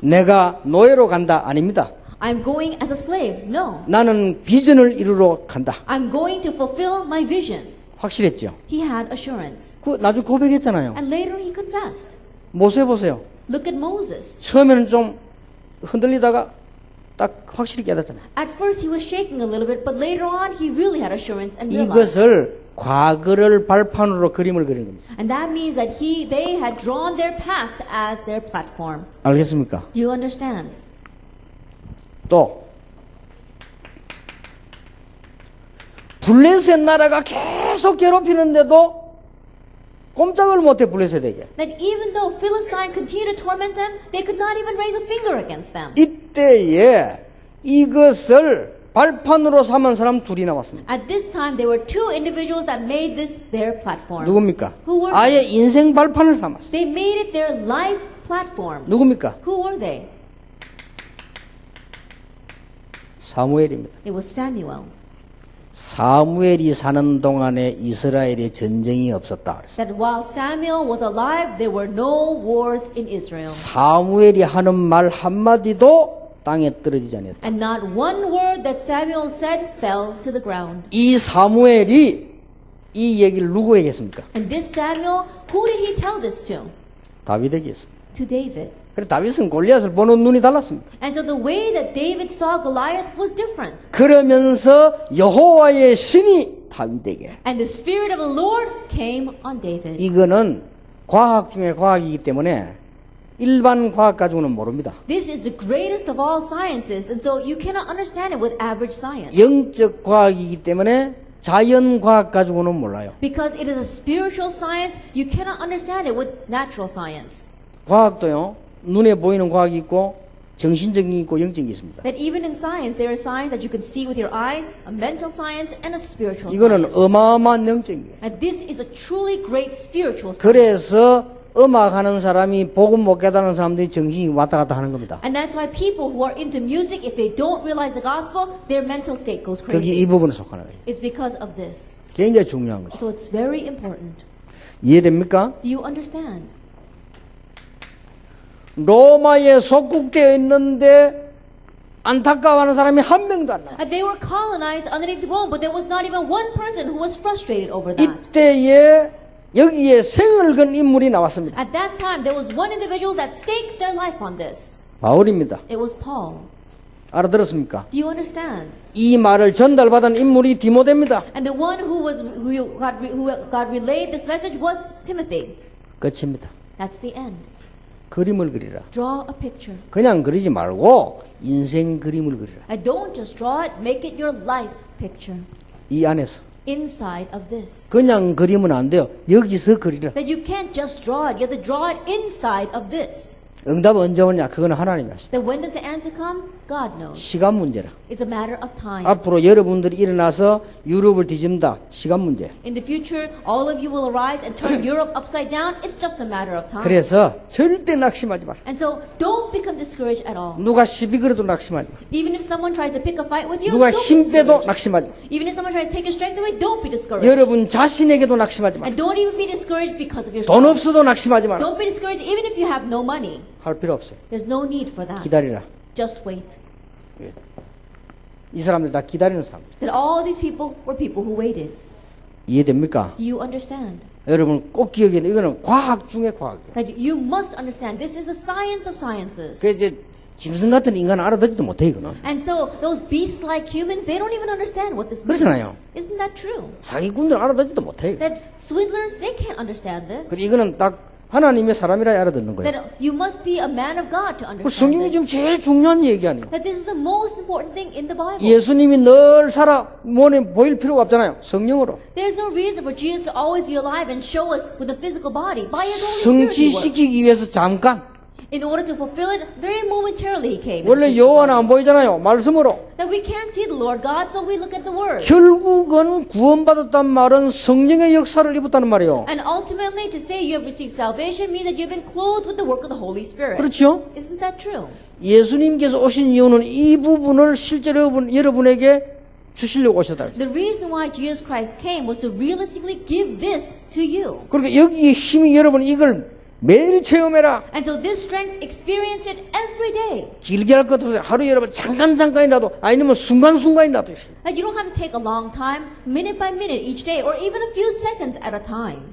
[SPEAKER 1] 내가 노예로 간다 아닙니다.
[SPEAKER 2] I'm going as a slave. No.
[SPEAKER 1] 나는 비전을 이루러 간다.
[SPEAKER 2] I'm going to fulfill my vision.
[SPEAKER 1] 확실했죠.
[SPEAKER 2] He had assurance.
[SPEAKER 1] 그 나중에 고백했잖아요.
[SPEAKER 2] And later he confessed.
[SPEAKER 1] 모세 보세요.
[SPEAKER 2] Look at Moses.
[SPEAKER 1] 처음에는 좀 흔들리다가 딱 확실히 깨닫잖아요.
[SPEAKER 2] At first he was shaking a little bit, but later on he really had assurance and realized.
[SPEAKER 1] 이것을 과거를 발판으로 그림을 그리는 겁니다.
[SPEAKER 2] And that means that they had drawn their past as their platform.
[SPEAKER 1] 알겠습니까?
[SPEAKER 2] Do you understand?
[SPEAKER 1] 또 블레셋 나라가 계속 괴롭히는데도 꼼짝을 못해 블레셋에게.
[SPEAKER 2] That even though Philistine continued to torment them, they could not even raise a finger against them.
[SPEAKER 1] 이때에 이것을 발판으로 삼은 사람 둘이 나왔습니다.
[SPEAKER 2] At this time, there were two individuals that made this their platform.
[SPEAKER 1] 누굽니까?
[SPEAKER 2] Who were
[SPEAKER 1] 아예
[SPEAKER 2] they?
[SPEAKER 1] 인생 발판을 삼았어요.
[SPEAKER 2] They made it their life platform.
[SPEAKER 1] 누굽니까?
[SPEAKER 2] Who were they?
[SPEAKER 1] 사무엘입니다.
[SPEAKER 2] It was Samuel.
[SPEAKER 1] 사무엘이 사는 동안에 이스라엘에 전쟁이 없었다 그랬어요.
[SPEAKER 2] That while Samuel was alive, there were no wars in Israel.
[SPEAKER 1] 사무엘이 하는 말 한마디도 땅에 떨어지지 않았다.
[SPEAKER 2] And not one word that Samuel said fell to the ground.
[SPEAKER 1] 이 사무엘이 이 얘기를 누구에게 했습니까?
[SPEAKER 2] And this Samuel, who did he tell this to?
[SPEAKER 1] 다윗에게 했습니다.
[SPEAKER 2] To David.
[SPEAKER 1] 그래서 다윗은 골리앗을 보는 눈이 달랐습니다.
[SPEAKER 2] And so the way that David saw Goliath was different.
[SPEAKER 1] 그러면서 여호와의 신이 다윗에게.
[SPEAKER 2] And the Spirit of the Lord came on David.
[SPEAKER 1] 이거는 과학 중에 과학이기 때문에 일반 과학 가지고는 모릅니다.
[SPEAKER 2] This is the greatest of all sciences, and so you cannot understand it with average science.
[SPEAKER 1] 영적 과학이기 때문에 자연 과학 가지고는 몰라요.
[SPEAKER 2] Because it is a spiritual science, you cannot understand it with natural science.
[SPEAKER 1] 과학도요. 눈에 보이는 과학이 있고 정신적인 게 있고 영적인 게 있습니다.
[SPEAKER 2] That even in science, there are science that you can see with your eyes, a mental science, and a spiritual
[SPEAKER 1] 이거는
[SPEAKER 2] science.
[SPEAKER 1] 어마어마한 영적인 거예요.
[SPEAKER 2] And this is a truly great spiritual science.
[SPEAKER 1] 그래서 음악하는 사람이 복음 못 깨달은 사람들이 정신이 왔다 갔다 하는 겁니다.
[SPEAKER 2] And that's why people who are into music, if they don't realize the gospel, their mental state goes
[SPEAKER 1] 그게
[SPEAKER 2] crazy.
[SPEAKER 1] 이 부분에 속하는 거예요.
[SPEAKER 2] It's because of this.
[SPEAKER 1] 굉장히 중요한 거죠.
[SPEAKER 2] So it's very important.
[SPEAKER 1] 이해됩니까?
[SPEAKER 2] Do you understand?
[SPEAKER 1] 로마에 속국되어 있는데 안타까워하는 사람이 한 명도 안 나왔어요.
[SPEAKER 2] And they were colonized underneath Rome, but there was not even one person who was frustrated over that.
[SPEAKER 1] 이때에 여기에 생을 건 인물이 나왔습니다.
[SPEAKER 2] At that time, there was one individual that staked their life on this.
[SPEAKER 1] 바울입니다.
[SPEAKER 2] It was Paul.
[SPEAKER 1] 알아들었습니까?
[SPEAKER 2] Do you understand?
[SPEAKER 1] 이 말을 전달받은 인물이 디모데입니다.
[SPEAKER 2] And the one who got relayed this message was Timothy.
[SPEAKER 1] 끝입니다.
[SPEAKER 2] That's the end.
[SPEAKER 1] 그림을 그리라.
[SPEAKER 2] Draw a picture.
[SPEAKER 1] 그냥 그리지 말고 인생 그림을 그리라.
[SPEAKER 2] And don't just draw it, make it your life picture.
[SPEAKER 1] 이 안에서
[SPEAKER 2] Inside of this.
[SPEAKER 1] 그냥 그리면 안 돼요. 여기서 그리라.
[SPEAKER 2] That you can't just draw it, you have to draw it inside of this.
[SPEAKER 1] 응답은 언제 오냐? 그거는 하나님이 하십니다.
[SPEAKER 2] That when does the answer come? God knows.
[SPEAKER 1] 시간 문제라.
[SPEAKER 2] It's a matter of time.
[SPEAKER 1] 앞으로 여러분들이 일어나서 유럽을 뒤집는다. 시간 문제.
[SPEAKER 2] In the future, all of you will arise and turn Europe upside down. It's just a matter of time.
[SPEAKER 1] 그래서 절대 낙심하지 마라.
[SPEAKER 2] And so, don't become discouraged at all.
[SPEAKER 1] 누가 시비 걸어도 낙심하지 마.
[SPEAKER 2] Even if someone tries to pick a fight with you,
[SPEAKER 1] 누가
[SPEAKER 2] don't be
[SPEAKER 1] 힘빼도
[SPEAKER 2] discouraged.
[SPEAKER 1] 낙심하지 마.
[SPEAKER 2] Even if someone tries to take your strength away, don't be discouraged.
[SPEAKER 1] 여러분 자신에게도 낙심하지 마.
[SPEAKER 2] And don't even be discouraged because of
[SPEAKER 1] 돈
[SPEAKER 2] yourself.
[SPEAKER 1] 없어도 낙심하지 마라.
[SPEAKER 2] Don't be discouraged even if you have no money.
[SPEAKER 1] 할 필요 없어요.
[SPEAKER 2] There's no need for that.
[SPEAKER 1] 기다리라.
[SPEAKER 2] Just wait.
[SPEAKER 1] 이 사람들 다 기다리는 사람들.
[SPEAKER 2] That all these people were people who waited.
[SPEAKER 1] 이해됩니까?
[SPEAKER 2] Do you understand?
[SPEAKER 1] 여러분 꼭 기억해야 돼. 이거는 과학 중에 과학이에요.
[SPEAKER 2] That you must understand. This is the science of sciences.
[SPEAKER 1] 그 이제 짐승 같은 인간은 알아듣지도 못해 이거는.
[SPEAKER 2] And so those beast-like humans, they don't even understand what this means.
[SPEAKER 1] 그렇잖아요.
[SPEAKER 2] Isn't that true?
[SPEAKER 1] 사기꾼들 알아듣지도 못해.
[SPEAKER 2] That swindlers, they can't understand this.
[SPEAKER 1] 그리고 이거는 딱 하나님의 사람이라 알아듣는 거예요.
[SPEAKER 2] That you must be a man of God to
[SPEAKER 1] 그
[SPEAKER 2] understand
[SPEAKER 1] 성경이 지금
[SPEAKER 2] this.
[SPEAKER 1] 제일 중요한 얘기 아니에요.
[SPEAKER 2] That this is the most important thing in the Bible.
[SPEAKER 1] 예수님이 늘 살아 몸에 보일 필요가 없잖아요. 성령으로.
[SPEAKER 2] There's no reason for Jesus to always be alive and show us with a physical body. By His Holy Spirit He works.
[SPEAKER 1] 성취시키기 위해서 잠깐.
[SPEAKER 2] In order to fulfill it, very momentarily He came.
[SPEAKER 1] 원래 여호와는 안 보이잖아요. 말씀으로.
[SPEAKER 2] That we can't see the Lord God, so we look at the Word.
[SPEAKER 1] 결국은 구원받았단 말은 성령의 역사를 입었다는 말이에요.
[SPEAKER 2] And ultimately, to say you have received salvation means that you've been clothed with the work of the Holy Spirit.
[SPEAKER 1] 그렇죠?
[SPEAKER 2] Isn't that true?
[SPEAKER 1] 예수님께서 오신 이유는 이 부분을 실제로 여러분에게 주시려고 오셨다.
[SPEAKER 2] The reason why Jesus Christ came was to realistically give this to you.
[SPEAKER 1] 그러니까 여기에 힘이 여러분 이걸 매일 체험해라.
[SPEAKER 2] And so this strength, experience it every day.
[SPEAKER 1] 길게 할 것 없어요. 하루 여러분 잠깐이라도 아니면 순간이라도 있어요.
[SPEAKER 2] That you don't have to take a long time, minute by minute each day, or even a few seconds at a time.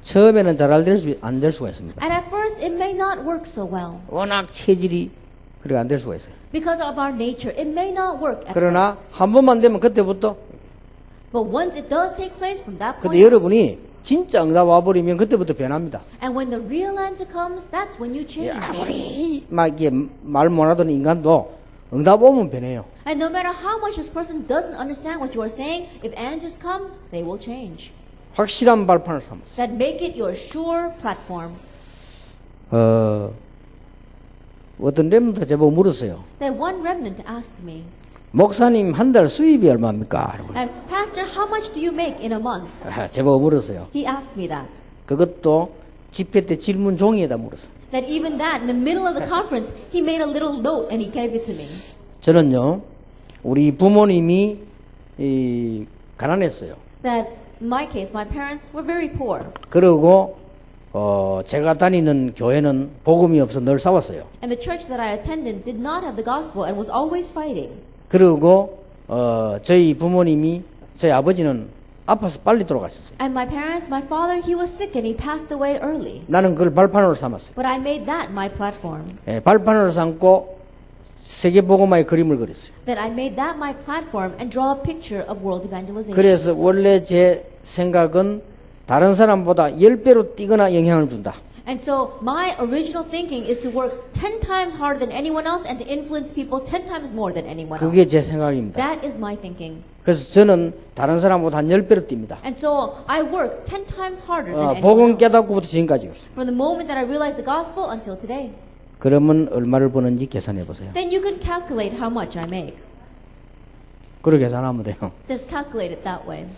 [SPEAKER 1] 처음에는 잘 안 될 수가 있습니다.
[SPEAKER 2] And at first, it may not work so well.
[SPEAKER 1] 워낙 체질이 그렇게 안 될 수가 있어요.
[SPEAKER 2] Because of our nature, it may not work at
[SPEAKER 1] 그러나
[SPEAKER 2] first.
[SPEAKER 1] 한 번만 되면 그때부터
[SPEAKER 2] But once it does take place from that
[SPEAKER 1] 근데
[SPEAKER 2] point,
[SPEAKER 1] 여러분이 진짜 응답 와버리면 그때부터 변합니다.
[SPEAKER 2] and when the real answer comes, that's when you change.
[SPEAKER 1] 아무리 막 이게 말 못하던 인간도 응답 오면 변해요.
[SPEAKER 2] And no matter how much this person doesn't understand what you are saying, if answers come, they will change.
[SPEAKER 1] 확실한 발판을 삼았어요.
[SPEAKER 2] That make it your sure platform.
[SPEAKER 1] 어떤 렘도 제보고 물었어요.
[SPEAKER 2] That one remnant asked me,
[SPEAKER 1] 목사님 한 달 수입이 얼마입니까?
[SPEAKER 2] and Pastor, how much do you make in a month?
[SPEAKER 1] 제보고 물었어요.
[SPEAKER 2] He asked me that.
[SPEAKER 1] 그것도 집회 때 질문 종이에다 물었어요.
[SPEAKER 2] That even that, in the middle of the conference, he made a little note and he gave it to me.
[SPEAKER 1] 저는요, 우리 부모님이 가난했어요.
[SPEAKER 2] That in my case, my parents were very poor.
[SPEAKER 1] 그리고 제가 다니는 교회는 복음이 없어 늘 싸웠어요.
[SPEAKER 2] And the church that I attended did not have the gospel and was always fighting.
[SPEAKER 1] 그리고 저희 부모님이 저희 아버지는 아파서 빨리 돌아가셨어요.
[SPEAKER 2] And my parents, my father, he was sick and he passed away early.
[SPEAKER 1] 나는 그걸 발판으로 삼았어요.
[SPEAKER 2] But I made that my platform.
[SPEAKER 1] 발판으로 삼고 세계 복음화의 그림을 그렸어요.
[SPEAKER 2] That I made that my platform and draw a picture of world evangelization.
[SPEAKER 1] 그래서 원래 제 생각은 다른 사람보다 10배로 뛰거나 영향을 준다.
[SPEAKER 2] And so my original thinking is to work 10 times harder than anyone else and to influence people 10 times more than anyone
[SPEAKER 1] 그게
[SPEAKER 2] else.
[SPEAKER 1] 제 생각입니다.
[SPEAKER 2] That is my thinking.
[SPEAKER 1] 그래서 저는 다른 사람보다 한 10배로 뜁니다.
[SPEAKER 2] And so I work 10 times harder than anyone
[SPEAKER 1] 복음
[SPEAKER 2] else.
[SPEAKER 1] 깨닫고부터 지금까지.
[SPEAKER 2] From the moment that I realized the gospel until today.
[SPEAKER 1] 그러면 얼마를 버는지 계산해 보세요.
[SPEAKER 2] Then you can calculate how much I make.
[SPEAKER 1] 그렇게 계산하면 돼요.
[SPEAKER 2] Just calculate it that way.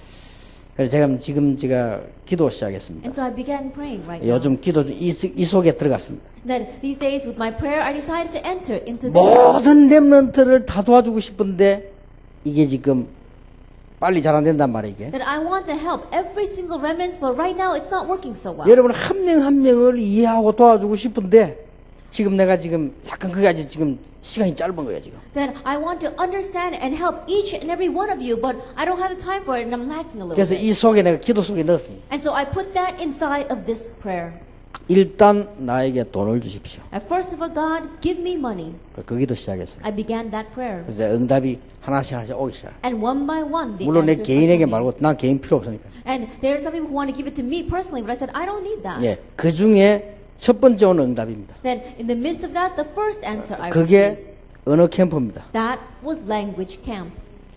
[SPEAKER 1] 그래서 제가 기도 시작했습니다.
[SPEAKER 2] And so I began praying right now.
[SPEAKER 1] 요즘 기도 이 속에 들어갔습니다.
[SPEAKER 2] That these days with my prayer I decided to enter into this.
[SPEAKER 1] 모든 렘넌트를 다 도와주고 싶은데 이게 지금 빨리 잘 안 된단 말이에요. 이게.
[SPEAKER 2] That I want to help every single remnant, but right now it's not working so well.
[SPEAKER 1] 여러분 한 명 한 명을 이해하고 도와주고 싶은데 지금 내가 지금 약간 그게 아직 지금 시간이 짧은 거예요 지금.
[SPEAKER 2] That I want to understand and help each and every one of you, but I don't have the time for it and I'm lacking a little
[SPEAKER 1] 그래서
[SPEAKER 2] bit.
[SPEAKER 1] 이 속에 내가 기도 속에 넣었습니다.
[SPEAKER 2] And so I put that inside of this prayer.
[SPEAKER 1] 일단 나에게 돈을 주십시오.
[SPEAKER 2] At first of all, God, give me money.
[SPEAKER 1] 그 기도 시작했어요.
[SPEAKER 2] I began that prayer.
[SPEAKER 1] 그래서 응답이 하나씩 오기 시작.
[SPEAKER 2] And one by one, the
[SPEAKER 1] 물론 내
[SPEAKER 2] answers
[SPEAKER 1] 개인에게
[SPEAKER 2] came to me.
[SPEAKER 1] 말고 난 개인 필요 없으니까.
[SPEAKER 2] And there are some people who want to give it to me personally, but I said, I don't need that.
[SPEAKER 1] 예, 그 중에 첫 번째 오는 응답입니다.
[SPEAKER 2] Then in the midst of that, the first answer I
[SPEAKER 1] 그게
[SPEAKER 2] received,
[SPEAKER 1] 언어 캠프입니다.
[SPEAKER 2] that was language camp.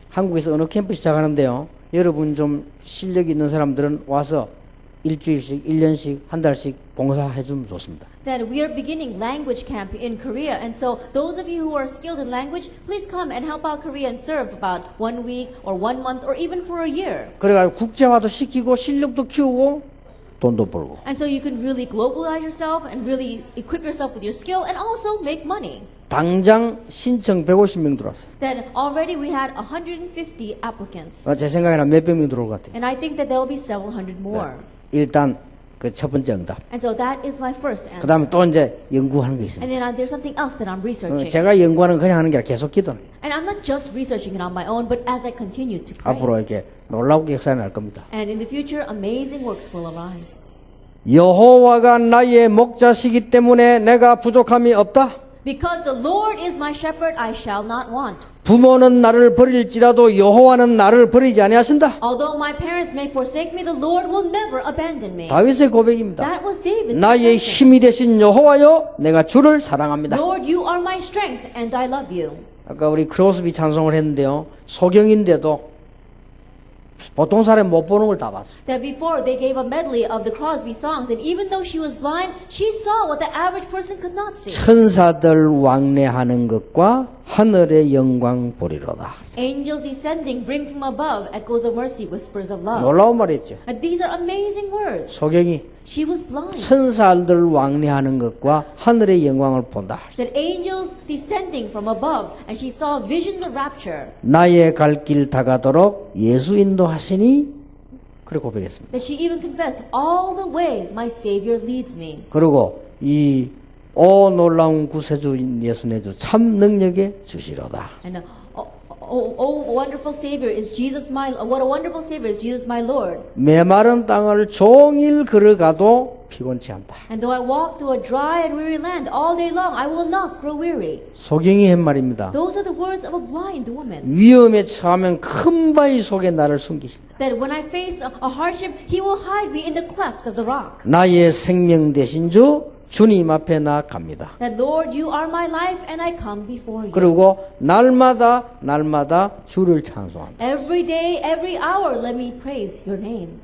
[SPEAKER 1] 한국에서 언어 캠프 시작하는데요. 여러분 좀 실력 있는 사람들은 와서 일주일씩, 1년씩, 한 달씩 봉사해주면 좋습니다.
[SPEAKER 2] That we are beginning language camp in Korea. And so those of you who are skilled in language, please come and help out Korea and serve about 1 week or 1 month or even for a year.
[SPEAKER 1] 그래가지고 국제화도 시키고 실력도 키우고 돈도 벌고.
[SPEAKER 2] And so you can really globalize yourself and really equip yourself with your skill and also make money.
[SPEAKER 1] 당장 신청 150명 들어왔어요.
[SPEAKER 2] Then already we had 150 applicants.
[SPEAKER 1] 제 생각에는 한 몇백 명 들어올 것 같아요.
[SPEAKER 2] And I think that there will be several hundred more.
[SPEAKER 1] 일단 그 첫 번째 응답.
[SPEAKER 2] And so that is my first
[SPEAKER 1] 그
[SPEAKER 2] answer.
[SPEAKER 1] 다음에 또 이제 연구하는 게 있습니다.
[SPEAKER 2] And then there's something else that I'm researching.
[SPEAKER 1] 제가 연구하는 건 그냥 하는 게 아니라 계속 기도하는 거예요.
[SPEAKER 2] And I'm not just researching it on my own, but as I continue to pray.
[SPEAKER 1] 앞으로 이렇게 놀라운 역사가 날 겁니다.
[SPEAKER 2] And in the future, amazing works will arise.
[SPEAKER 1] 여호와가 나의 목자시기 때문에 내가 부족함이 없다.
[SPEAKER 2] Because the Lord is my shepherd, I shall not want.
[SPEAKER 1] 부모는 나를 버릴지라도 여호와는 나를 버리지 아니하신다.
[SPEAKER 2] Although my parents may forsake me, the Lord will never abandon me.
[SPEAKER 1] 다윗의 고백입니다.
[SPEAKER 2] That was David's
[SPEAKER 1] 나의
[SPEAKER 2] confession.
[SPEAKER 1] 힘이 되신 여호와여, 내가 주를 사랑합니다.
[SPEAKER 2] Lord, you are my strength, and I love you.
[SPEAKER 1] 아까 우리 크로스비 찬송을 했는데요. 소경인데도 보통 사람 못 보는 걸 다 봤어요.
[SPEAKER 2] That before they gave a medley of the Crosby songs, and even though she was blind, she saw what the average person could not see.
[SPEAKER 1] 천사들 왕래하는 것과 하늘의 영광 보리로다.
[SPEAKER 2] Angels descending bring from above echoes of mercy, whispers of love.
[SPEAKER 1] 놀라운 말이었죠.
[SPEAKER 2] And these are amazing words.
[SPEAKER 1] 소경이
[SPEAKER 2] She was blind.
[SPEAKER 1] 천사들 왕래하는 것과 하늘의 영광을 본다.
[SPEAKER 2] That angels descending from above, and she saw visions of rapture.
[SPEAKER 1] 나의 갈 길 다가도록 예수 인도하시니 그렇게 고백했습니다.
[SPEAKER 2] That she even confessed, all the way my Savior leads me.
[SPEAKER 1] 그리고 이 오 놀라운 구세주인 예수 내주 참 능력의 주시로다.
[SPEAKER 2] And wonderful Savior is Jesus my. What a wonderful Savior is Jesus my Lord.
[SPEAKER 1] 메마른 땅을 종일 걸어가도 피곤치 않다.
[SPEAKER 2] And though I walk through a dry and weary land all day long, I will not grow weary.
[SPEAKER 1] 소경이 한 말입니다.
[SPEAKER 2] Those are the words of a blind woman.
[SPEAKER 1] 위험에 처하면 큰 바위 속에 나를 숨기신다.
[SPEAKER 2] That when I face a hardship, He will hide me in the cleft of the rock.
[SPEAKER 1] 나의 생명 되신 주 주님 앞에 나아갑니다.
[SPEAKER 2] That Lord, you are my life, and I come before you.
[SPEAKER 1] 그리고 날마다 주를 찬송한다.
[SPEAKER 2] Every day, every hour, let me praise your name.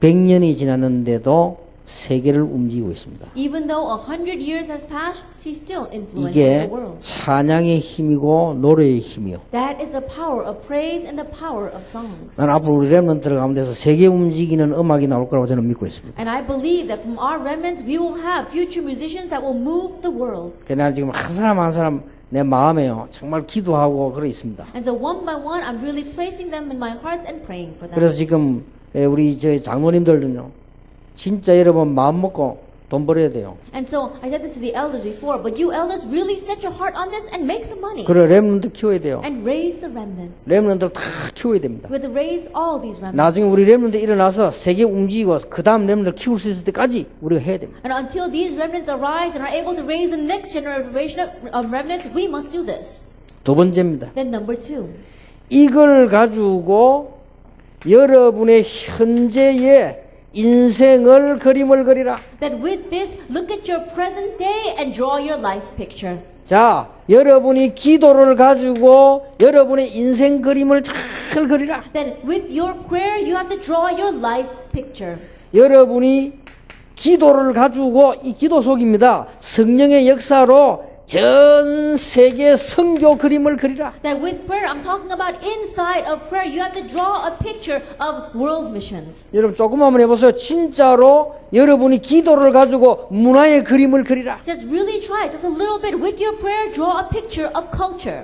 [SPEAKER 1] 100년이 지났는데도 세계를 움직이고 있습니다.
[SPEAKER 2] Even though 100 years has passed, she's still influencing
[SPEAKER 1] 이게
[SPEAKER 2] the world.
[SPEAKER 1] 찬양의 힘이고 노래의 힘이요.
[SPEAKER 2] That is the power of praise and the power of songs.
[SPEAKER 1] 난 앞으로 우리 렘넌트를 가운데서 세계 움직이는 음악이 나올 거라고 저는 믿고 있습니다.
[SPEAKER 2] And I believe that from our remnants, we will have future musicians that will move the world.
[SPEAKER 1] 그러나 지금 한 사람 내 마음에요. 정말 기도하고 그러 있습니다.
[SPEAKER 2] And so one by one, I'm really placing them in my hearts and praying for them.
[SPEAKER 1] 그래서 지금 우리 저 장로님들은요. 진짜 여러분 마음 먹고 돈 벌어야 돼요.
[SPEAKER 2] And so I said this to the elders before, but you elders really set your heart on this and make some money.
[SPEAKER 1] 그래 렘넌트 키워야 돼요.
[SPEAKER 2] And raise the remnants.
[SPEAKER 1] 렘넌트를 다 키워야 됩니다.
[SPEAKER 2] We have to raise all these remnants.
[SPEAKER 1] 나중에 우리 렘넌트 일어나서 세계 움직이고 그 다음 렘넌트를 키울 수 있을 때까지 우리가 해야 됩니다.
[SPEAKER 2] And until these remnants arise and are able to raise the next generation of remnants, we must do this.
[SPEAKER 1] 두 번째입니다.
[SPEAKER 2] Then number 2.
[SPEAKER 1] 이걸 가지고 여러분의 현재의 인생을 그림을 그리라.
[SPEAKER 2] That with this, look at your present day and draw your life picture.
[SPEAKER 1] 자, 여러분이 기도를 가지고 여러분의 인생 그림을 잘 그리라.
[SPEAKER 2] That with your prayer, you have to draw your life picture.
[SPEAKER 1] 여러분이 기도를 가지고 이 기도 속입니다. 성령의 역사로 전 세계 선교 그림을 그리라.
[SPEAKER 2] That with prayer, I'm talking about inside of prayer, you have to draw a picture of world missions.
[SPEAKER 1] 여러분 조금 한번 해보세요. 진짜로 여러분이 기도를 가지고 문화의 그림을 그리라.
[SPEAKER 2] Just really try, just a little bit. With your prayer, draw a picture of culture.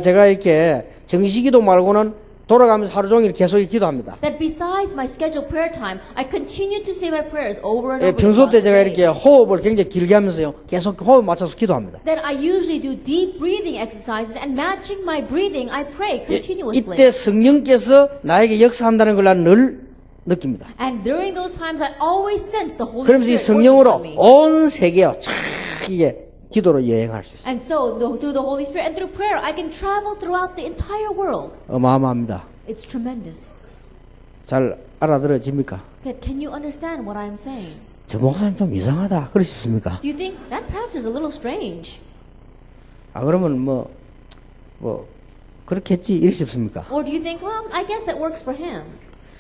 [SPEAKER 1] 제가 이렇게 정시기도 말고는 돌아가면서 하루 종일 계속 기도합니다.
[SPEAKER 2] That besides my scheduled prayer time, I continue to say my prayers over and over.
[SPEAKER 1] 평소 때 제가
[SPEAKER 2] again.
[SPEAKER 1] 이렇게 호흡을 굉장히 길게 하면서요. 계속 호흡 맞춰서 기도합니다.
[SPEAKER 2] That I usually do deep breathing exercises and matching my breathing, I pray continuously.
[SPEAKER 1] 이때 성령께서 나에게 역사한다는 걸 나는 늘 느낍니다.
[SPEAKER 2] And during those times, I always sense the Holy
[SPEAKER 1] 그러면서 이
[SPEAKER 2] Spirit
[SPEAKER 1] 성령으로
[SPEAKER 2] working on me.
[SPEAKER 1] 온 세계요. 쫙 이게 기도로 여행할 수 있어요.
[SPEAKER 2] And so, through the Holy Spirit and through prayer, I can travel throughout the entire world.
[SPEAKER 1] 어마어마합니다.
[SPEAKER 2] It's tremendous.
[SPEAKER 1] 잘 알아들어집니까?
[SPEAKER 2] That can you understand what I'm saying?
[SPEAKER 1] 저 목사님 좀 이상하다 그러십니까?
[SPEAKER 2] Do you think that pastor's a little strange?
[SPEAKER 1] 그러면 뭐 그렇겠지 이러십니까?
[SPEAKER 2] Or do you think, well, I guess that works for him?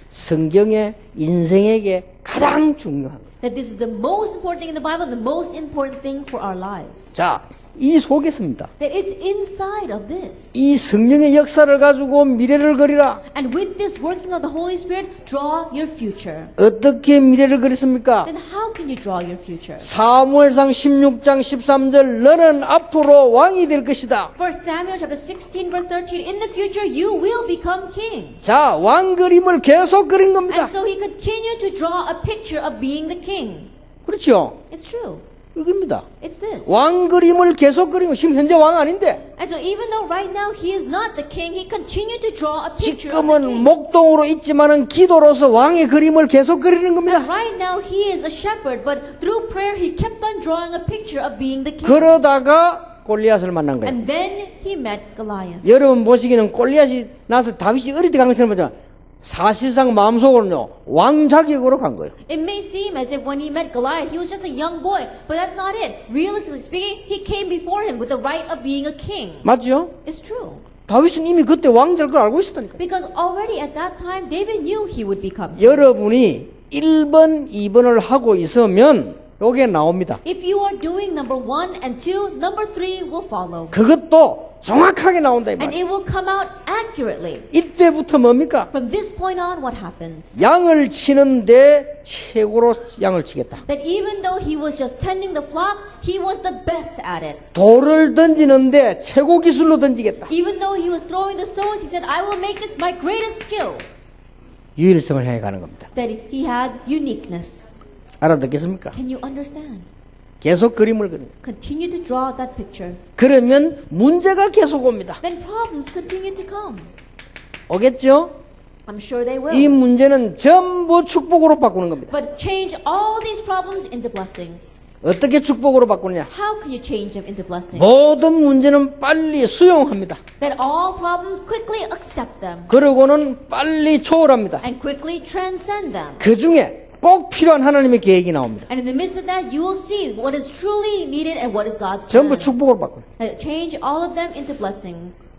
[SPEAKER 1] 성경의 인생에게 가장 중요한 것.
[SPEAKER 2] That this is the most important thing in the Bible and the most important thing for our lives.
[SPEAKER 1] 자, 이 속에서입니다.
[SPEAKER 2] That it's inside of this.
[SPEAKER 1] 이 성령의 역사를 가지고 미래를 그리라.
[SPEAKER 2] And with this working of the Holy Spirit, draw your future.
[SPEAKER 1] 어떻게 미래를 그렸습니까?
[SPEAKER 2] Then how can you draw your future?
[SPEAKER 1] 사무엘상 16장 13절 너는 앞으로 왕이 될 것이다.
[SPEAKER 2] For Samuel chapter 16 verse 13, in the future you will become king.
[SPEAKER 1] 자, 왕 그림을 계속 그린 겁니다.
[SPEAKER 2] And so he continued to draw a picture of being the king.
[SPEAKER 1] 그렇죠?
[SPEAKER 2] It's true.
[SPEAKER 1] 이겁니다.
[SPEAKER 2] It's this.
[SPEAKER 1] 왕 그림을 계속 그리고 지금 현재 왕 아닌데
[SPEAKER 2] And so even though right now he is not the king, he continued to draw a picture of the
[SPEAKER 1] 지금은
[SPEAKER 2] king.
[SPEAKER 1] 목동으로 있지만은 기도로서 왕의 그림을 계속 그리는
[SPEAKER 2] And
[SPEAKER 1] 겁니다.
[SPEAKER 2] right now he is a shepherd, but through prayer he kept on drawing a picture of being the king.
[SPEAKER 1] 그러다가 골리앗을 만난 거예요.
[SPEAKER 2] And then he met Goliath.
[SPEAKER 1] 여러분 보시기에는 골리앗이 나서 다윗이 어릴 때 간 것처럼 보죠. 사실상 마음속으로는요 왕 자격으로 간 거예요.
[SPEAKER 2] It may seem as if when he met Goliath, he was just a young boy, but that's not it. Realistically speaking, he came before him with the right of being a king.
[SPEAKER 1] 맞죠?
[SPEAKER 2] It's true.
[SPEAKER 1] 다윗은 이미 그때 왕 될 걸 알고 있었다니까.
[SPEAKER 2] Because already at that time, David knew he would become king.
[SPEAKER 1] 여러분이 1번, 2번을 하고 있으면 요게 나옵니다.
[SPEAKER 2] If you are doing number 1 and 2, number 3 will follow.
[SPEAKER 1] 그것도 정확하게 나온다 이
[SPEAKER 2] And
[SPEAKER 1] 말이에요.
[SPEAKER 2] it will come out accurately.
[SPEAKER 1] 이때부터 뭡니까?
[SPEAKER 2] From this point on, what happens?
[SPEAKER 1] 양을 치는데 최고로 양을 치겠다.
[SPEAKER 2] That even though he was just tending the flock, he was the best at it.
[SPEAKER 1] 돌을 던지는데 최고 기술로 던지겠다.
[SPEAKER 2] Even though he was throwing the stones, he said, I will make this my greatest skill.
[SPEAKER 1] 유일성을 향해 가는 겁니다.
[SPEAKER 2] That he had uniqueness.
[SPEAKER 1] 알아듣겠습니까?
[SPEAKER 2] Can you understand?
[SPEAKER 1] 계속 그림을 그립니다.
[SPEAKER 2] Continue to draw that picture.
[SPEAKER 1] 그러면 문제가 계속 옵니다.
[SPEAKER 2] Then problems continue to come.
[SPEAKER 1] 오겠죠?
[SPEAKER 2] I'm sure they
[SPEAKER 1] 이
[SPEAKER 2] will.
[SPEAKER 1] 문제는 전부 축복으로 바꾸는 겁니다.
[SPEAKER 2] But change all these problems into blessings.
[SPEAKER 1] 어떻게 축복으로 바꾸느냐?
[SPEAKER 2] How can you change them into blessings?
[SPEAKER 1] 모든 문제는 빨리 수용합니다.
[SPEAKER 2] That all problems quickly accept them
[SPEAKER 1] 그러고는 빨리 초월합니다.
[SPEAKER 2] and quickly transcend them.
[SPEAKER 1] 그 중에 꼭 필요한 하나님의 계획이 나옵니다.
[SPEAKER 2] And in the midst of that, you will see what is truly needed and what is God's
[SPEAKER 1] 전부
[SPEAKER 2] plan.
[SPEAKER 1] 축복으로 바꿔요.
[SPEAKER 2] Change all of them into blessings.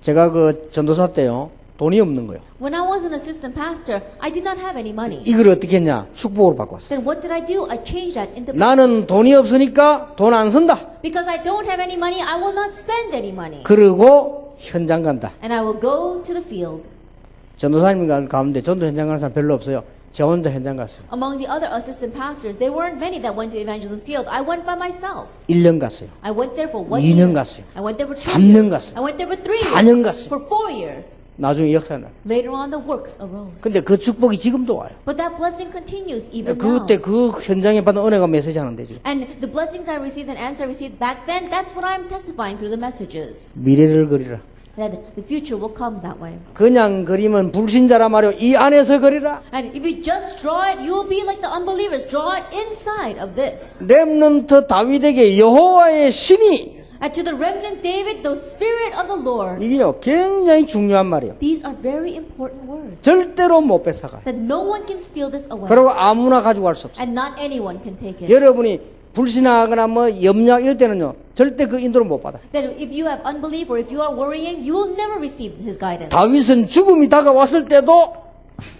[SPEAKER 1] 제가 그 전도사 때요 돈이 없는 거예요.
[SPEAKER 2] When I was an assistant pastor, I did not have any money.
[SPEAKER 1] 이걸 어떻게 했냐? 축복으로 바꿨어요.
[SPEAKER 2] Then what did I do? I changed that into
[SPEAKER 1] 나는 돈이 없으니까 돈 안 쓴다.
[SPEAKER 2] because I don't have any money, I will not spend any money.
[SPEAKER 1] 그리고 현장 간다.
[SPEAKER 2] And I will go to the field.
[SPEAKER 1] 전도사님 가운데 전도 현장 가는 사람 별로 없어요. 저 혼자 현장 갔어요.
[SPEAKER 2] Among the other assistant pastors, there weren't many that went to evangelism field. I went by myself.
[SPEAKER 1] 1년 갔어요.
[SPEAKER 2] I went there for 1
[SPEAKER 1] 2년
[SPEAKER 2] year.
[SPEAKER 1] 갔어요.
[SPEAKER 2] I went there for 2
[SPEAKER 1] 3년
[SPEAKER 2] years.
[SPEAKER 1] 갔어요.
[SPEAKER 2] I went there for 3
[SPEAKER 1] 4년
[SPEAKER 2] years.
[SPEAKER 1] 갔어요.
[SPEAKER 2] For 4 years.
[SPEAKER 1] 나중에 역사가 나요.
[SPEAKER 2] Later on, the works arose.
[SPEAKER 1] 근데 그 축복이 지금도 와요.
[SPEAKER 2] But that blessing continues even now.
[SPEAKER 1] 그때 그 현장에 받은 은혜가 메시지 하는데 지금.
[SPEAKER 2] And the blessings I received and answers I received back then, that's what I'm testifying through the messages.
[SPEAKER 1] 미래를 그리라.
[SPEAKER 2] That the future will come that way.
[SPEAKER 1] 그냥 그리면 불신자라 말이요. 이 안에서 그리라.
[SPEAKER 2] And if you just draw it, you will be like the unbelievers. Draw it inside of this.
[SPEAKER 1] 렘넌트 다윗에게 여호와의 신이
[SPEAKER 2] And to the remnant David, the Spirit of the Lord.
[SPEAKER 1] 이게요 굉장히 중요한 말이에요.
[SPEAKER 2] These are very important words.
[SPEAKER 1] 절대로 못 뺏어가요.
[SPEAKER 2] That no one can steal this away.
[SPEAKER 1] 그리고 아무나 가져갈 수 없어요.
[SPEAKER 2] And not anyone can take it.
[SPEAKER 1] 여러분이 불신하거나 뭐 염려 이럴 때는요 절대 그 인도를 못 받아.
[SPEAKER 2] That if you have unbelief or if you are worrying, you will never receive his guidance.
[SPEAKER 1] 다윗은 죽음이 다가왔을 때도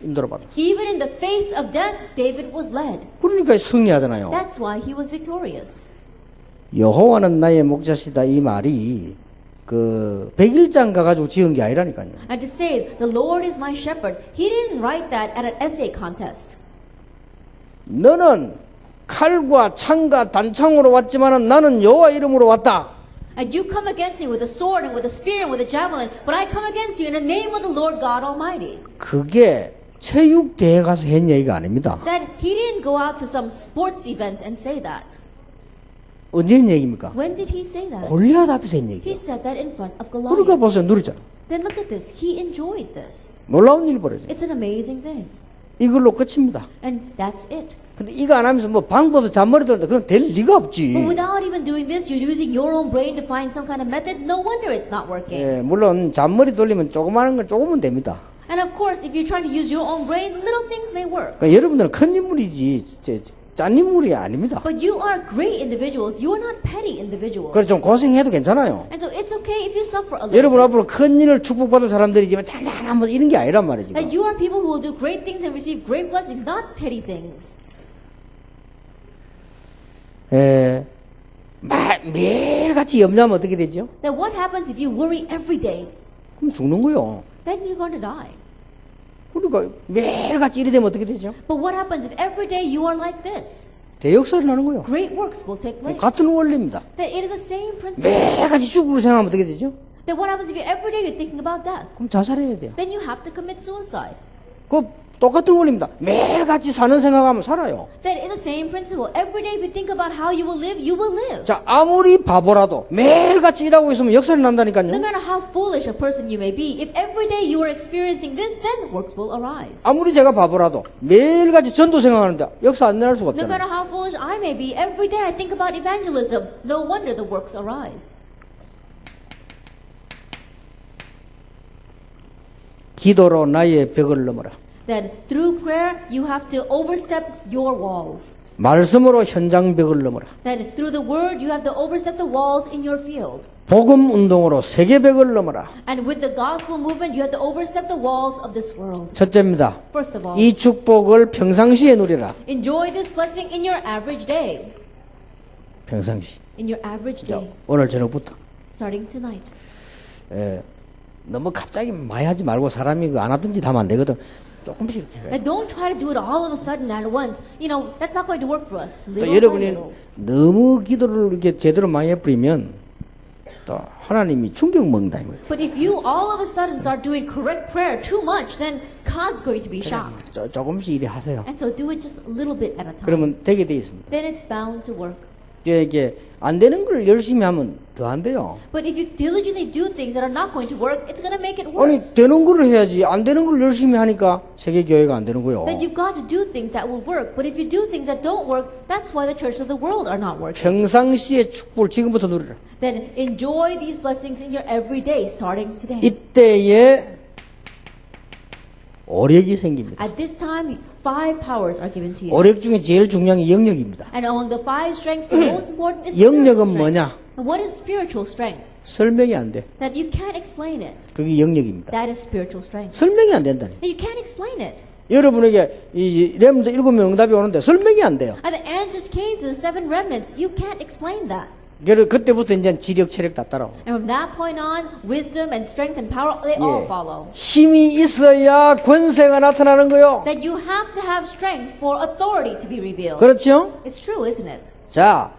[SPEAKER 1] 인도를 받았어.
[SPEAKER 2] Even in the face of death, David was led.
[SPEAKER 1] 그러니까 승리하잖아요.
[SPEAKER 2] That's why he was victorious.
[SPEAKER 1] 여호와는 나의 목자시다 이 말이 그 101장 가가지고 지은 게 아니라니까요.
[SPEAKER 2] And to say, the Lord is my shepherd, he didn't write that at an essay contest.
[SPEAKER 1] 너는 칼과 창과 단창으로 왔지만은 나는 여호와 이름으로 왔다.
[SPEAKER 2] And you come against me with a sword and with a spear and with a javelin, but I come against you in the name of the Lord God Almighty.
[SPEAKER 1] 그게 체육대회 가서 한 얘기가 아닙니다.
[SPEAKER 2] That he didn't go out to some sports event and say that.
[SPEAKER 1] 언제 한 얘기입니까?
[SPEAKER 2] When did he say that?
[SPEAKER 1] 골리앗 앞에서 한
[SPEAKER 2] He
[SPEAKER 1] 얘기예요.
[SPEAKER 2] said that in front of
[SPEAKER 1] 그러니까
[SPEAKER 2] Goliath.
[SPEAKER 1] 벌써 누리잖아.
[SPEAKER 2] Then look at this. He enjoyed this.
[SPEAKER 1] 놀라운 일이 벌어져요.
[SPEAKER 2] It's an amazing thing.
[SPEAKER 1] 이걸로 끝입니다.
[SPEAKER 2] And that's it.
[SPEAKER 1] 근데 이거 안 하면서 뭐 방법에서 잔머리 들었는데 그건 될 리가 없지.
[SPEAKER 2] But without even doing this, you're using your own brain to find some kind of method. No wonder it's not working.
[SPEAKER 1] 예, 물론 잔머리 돌리면 조그마한 건 조금은 됩니다.
[SPEAKER 2] And of course, if you're trying to use your own brain, little things may work.
[SPEAKER 1] 그러니까 여러분들은 큰 인물이지 짠 인물이 아닙니다.
[SPEAKER 2] But you are great individuals. You are not petty individuals.
[SPEAKER 1] 그래서 좀 고생해도 괜찮아요.
[SPEAKER 2] And so it's okay if you suffer a little
[SPEAKER 1] 여러분
[SPEAKER 2] bit.
[SPEAKER 1] 앞으로 큰 일을 축복받을 사람들이지만 잔잔한 뭐 이런 게 아니란 말이지.
[SPEAKER 2] That you are people who will do great things and receive great blessings, not petty things.
[SPEAKER 1] 매일같이 염려하면 어떻게 되죠?
[SPEAKER 2] Then what happens if you worry every day?
[SPEAKER 1] 그럼 죽는 거요.
[SPEAKER 2] Then you're going to die.
[SPEAKER 1] 그러니까 매일같이 이래 되면 어떻게 되죠?
[SPEAKER 2] But what happens if every day you are like this?
[SPEAKER 1] 대역사를 나는 거요.
[SPEAKER 2] Great works will take place.
[SPEAKER 1] 같은 원리입니다.
[SPEAKER 2] That it is the same principle.
[SPEAKER 1] 매일같이 죽으로 생각하면 어떻게 되죠?
[SPEAKER 2] Then what happens if you every day you're thinking about death?
[SPEAKER 1] 그럼 자살해야 돼요.
[SPEAKER 2] Then you have to commit suicide.
[SPEAKER 1] 그 똑같은 원리입니다. 매일같이 사는 생각하면 살아요.
[SPEAKER 2] That is the same principle. Every day if you think about how you will live, you will live.
[SPEAKER 1] 자, 아무리 바보라도 매일같이 일하고 있으면 역설이 난다니까요.
[SPEAKER 2] No matter how foolish a person you may be, if every day you are experiencing this, then works will arise.
[SPEAKER 1] 아무리 제가 바보라도 매일같이 전도 생각하는데 역사 안 일어날 수가
[SPEAKER 2] No
[SPEAKER 1] 없잖아요.
[SPEAKER 2] matter how foolish I may be, every day I think about evangelism. No wonder the works arise.
[SPEAKER 1] 기도로 나의 벽을 넘어라.
[SPEAKER 2] That through prayer, you have to overstep your walls.
[SPEAKER 1] 말씀으로 현장 벽을 넘어라.
[SPEAKER 2] That through the word, you have to overstep the walls in your field.
[SPEAKER 1] 복음 운동으로 세계 벽을 넘어라.
[SPEAKER 2] And with the gospel movement, you have to overstep the walls of this world.
[SPEAKER 1] 첫째입니다.
[SPEAKER 2] First of all,
[SPEAKER 1] 이 축복을 평상시에 누리라.
[SPEAKER 2] enjoy this blessing in your average day.
[SPEAKER 1] 평상시.
[SPEAKER 2] In your average
[SPEAKER 1] 자,
[SPEAKER 2] day,
[SPEAKER 1] 오늘 저녁부터
[SPEAKER 2] starting tonight.
[SPEAKER 1] 너무 갑자기 많이 하지 말고 사람이 안 하던 짓 하면 안 되거든. 조금씩 이렇게 해.
[SPEAKER 2] And don't try to do it all of a sudden at once. You know, that's not going to work for us.
[SPEAKER 1] 또
[SPEAKER 2] Little by
[SPEAKER 1] 여러분이
[SPEAKER 2] little.
[SPEAKER 1] 너무 기도를 이렇게 제대로 많이 해버리면 또 하나님이 충격 먹는다 이거예요.
[SPEAKER 2] But if you all of a sudden start doing correct prayer too much, then God's going to be shocked.
[SPEAKER 1] 조금씩 이래 하세요.
[SPEAKER 2] And so do it just a little bit at a time.
[SPEAKER 1] 그러면 되게 돼 있습니다.
[SPEAKER 2] Then it's bound to work.
[SPEAKER 1] 이게 안 되는 걸 열심히 하면 더 안 돼요.
[SPEAKER 2] But if you diligently do things that are not going to work, it's going to make it
[SPEAKER 1] 아니
[SPEAKER 2] worse.
[SPEAKER 1] 되는 거를 해야지 안 되는 걸 열심히 하니까 세계 교회가 안 되는 거예요.
[SPEAKER 2] Then you've got to do things that will work. But if you do things that don't work, that's why the churches of the world are not working.
[SPEAKER 1] 평상시의 축복을 지금부터 누리라.
[SPEAKER 2] Then enjoy these blessings in your everyday, starting today.
[SPEAKER 1] 이때에 오력이 생깁니다.
[SPEAKER 2] At this time, 5 powers are given to you.
[SPEAKER 1] 오력 중에 제일 중요한 게 영력입니다.
[SPEAKER 2] And among the 5 strengths, the most important is
[SPEAKER 1] 영력은
[SPEAKER 2] spiritual strength.
[SPEAKER 1] 뭐냐?
[SPEAKER 2] And what is spiritual strength?
[SPEAKER 1] 설명이 안 돼.
[SPEAKER 2] That you can't explain it.
[SPEAKER 1] 그게 영력입니다.
[SPEAKER 2] That is spiritual strength.
[SPEAKER 1] 설명이 안 된다니.
[SPEAKER 2] That you can't explain it.
[SPEAKER 1] 여러분에게 이 렘드 7명 응답이 오는데 설명이 안 돼요.
[SPEAKER 2] And the answers came to the 7 remnants. You can't explain that.
[SPEAKER 1] 그래서 그때부터 이제 지력, 체력 다 따라오.
[SPEAKER 2] And from that point on, wisdom and strength and power, they all follow.
[SPEAKER 1] 힘이 있어야 권세가 나타나는 거요.
[SPEAKER 2] That you have to have strength for authority to be revealed.
[SPEAKER 1] 그렇죠?
[SPEAKER 2] It's true, isn't it?
[SPEAKER 1] 자,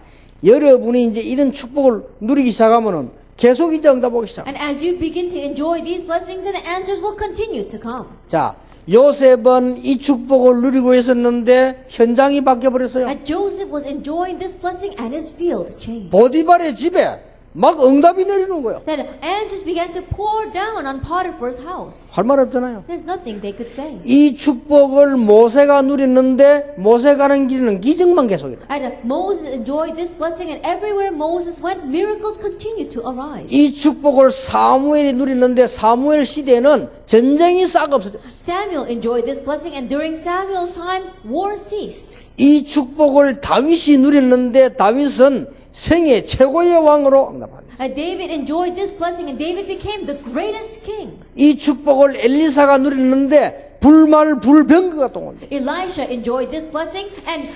[SPEAKER 1] 여러분이 이제 이런 축복을 누리기 시작하면은 계속 이제 응답 오기 시작.
[SPEAKER 2] And as you begin to enjoy these blessings, then the answers will continue to come.
[SPEAKER 1] 자, 요셉은 이 축복을 누리고 있었는데 현장이 바뀌어 버렸어요.
[SPEAKER 2] And Joseph was enjoying this blessing and his field changed.
[SPEAKER 1] 보디발의 집에 막 응답이 내리는 거예요.
[SPEAKER 2] That answers began to pour down on Potiphar's house.
[SPEAKER 1] 할 말 없잖아요.
[SPEAKER 2] There's nothing they could say.
[SPEAKER 1] 이 축복을 모세가 누리는데 모세 가는 길은 기적만 계속 일어나요.
[SPEAKER 2] And Moses enjoyed this blessing, and everywhere Moses went, miracles continued to arise.
[SPEAKER 1] 이 축복을 사무엘이 누리는데 사무엘 시대에는 전쟁이 싹 없어져.
[SPEAKER 2] Samuel enjoyed this blessing, and during Samuel's times, war ceased.
[SPEAKER 1] 이 축복을 다윗이 누리는데 다윗은 생애 최고의 왕으로 응답합니다.
[SPEAKER 2] And David enjoyed this blessing, and David became the greatest king.
[SPEAKER 1] 이 축복을 엘리사가 누리는데 불말 불병거가 동원돼.
[SPEAKER 2] Elisha enjoyed this blessing, and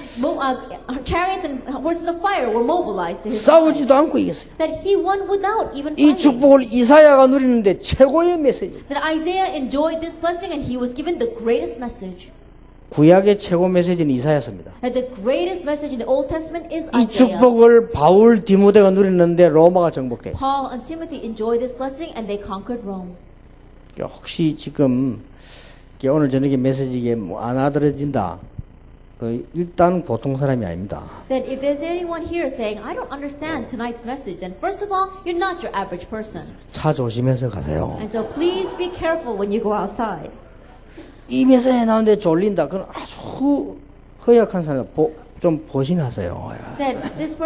[SPEAKER 2] chariots and horses of fire were mobilized to his
[SPEAKER 1] 싸우지도
[SPEAKER 2] side.
[SPEAKER 1] 않고 이겼어요.
[SPEAKER 2] That he won without even
[SPEAKER 1] 이
[SPEAKER 2] fighting.
[SPEAKER 1] 축복을 이사야가 누리는데 최고의 메시지.
[SPEAKER 2] That Isaiah enjoyed this blessing, and he was given the greatest message.
[SPEAKER 1] 구약의 최고 메시지는 이사야서입니다.
[SPEAKER 2] That the greatest message in the Old Testament is
[SPEAKER 1] 이
[SPEAKER 2] Isaiah.
[SPEAKER 1] 축복을 바울 디모데가 누리는데 로마가 정복돼 있어요.
[SPEAKER 2] Paul and Timothy enjoyed this blessing, and they conquered Rome.
[SPEAKER 1] 혹시 지금 오늘 저녁에 메시지에 안 알아들어진다. 일단 보통 사람이 아닙니다.
[SPEAKER 2] That if there's anyone here saying, I don't understand tonight's message, then first of all, you're not your average person.
[SPEAKER 1] 차 조심해서 가세요.
[SPEAKER 2] And so please be careful when you go outside.
[SPEAKER 1] 이 메시지에 나오는데 졸린다. 그건 아주 허약한 사람. 좀 보신하세요.
[SPEAKER 2] That this